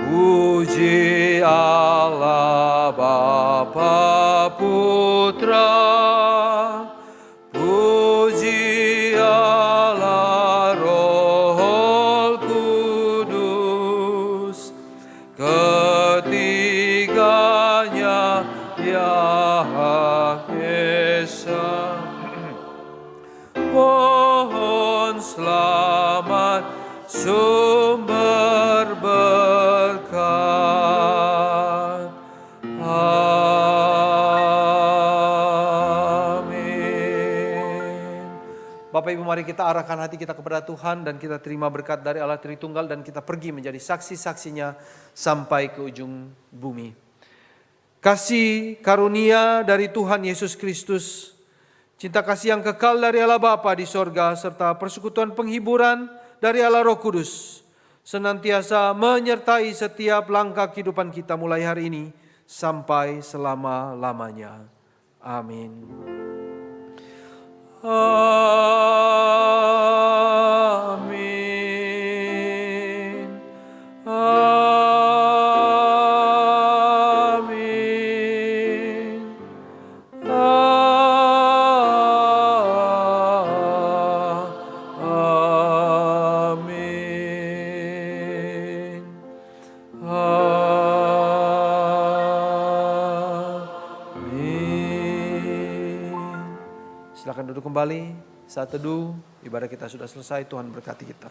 Puji Allah Bapa Putra, puji Allah Roh Kudus, ketiganya Yahweh Esa. Pohon selamat sumber berkat. Amin. Bapak Ibu, mari kita arahkan hati kita kepada Tuhan dan kita terima berkat dari Allah Tritunggal dan kita pergi menjadi saksi-saksinya sampai ke ujung bumi. Kasih karunia dari Tuhan Yesus Kristus, cinta kasih yang kekal dari Allah Bapa di sorga, serta persekutuan penghiburan dari Allah Roh Kudus senantiasa menyertai setiap langkah kehidupan kita mulai hari ini sampai selama-lamanya. Amin. Amin. Amin. Amin. Silakan duduk kembali. Saat teduh, ibadah kita sudah selesai. Tuhan berkati kita.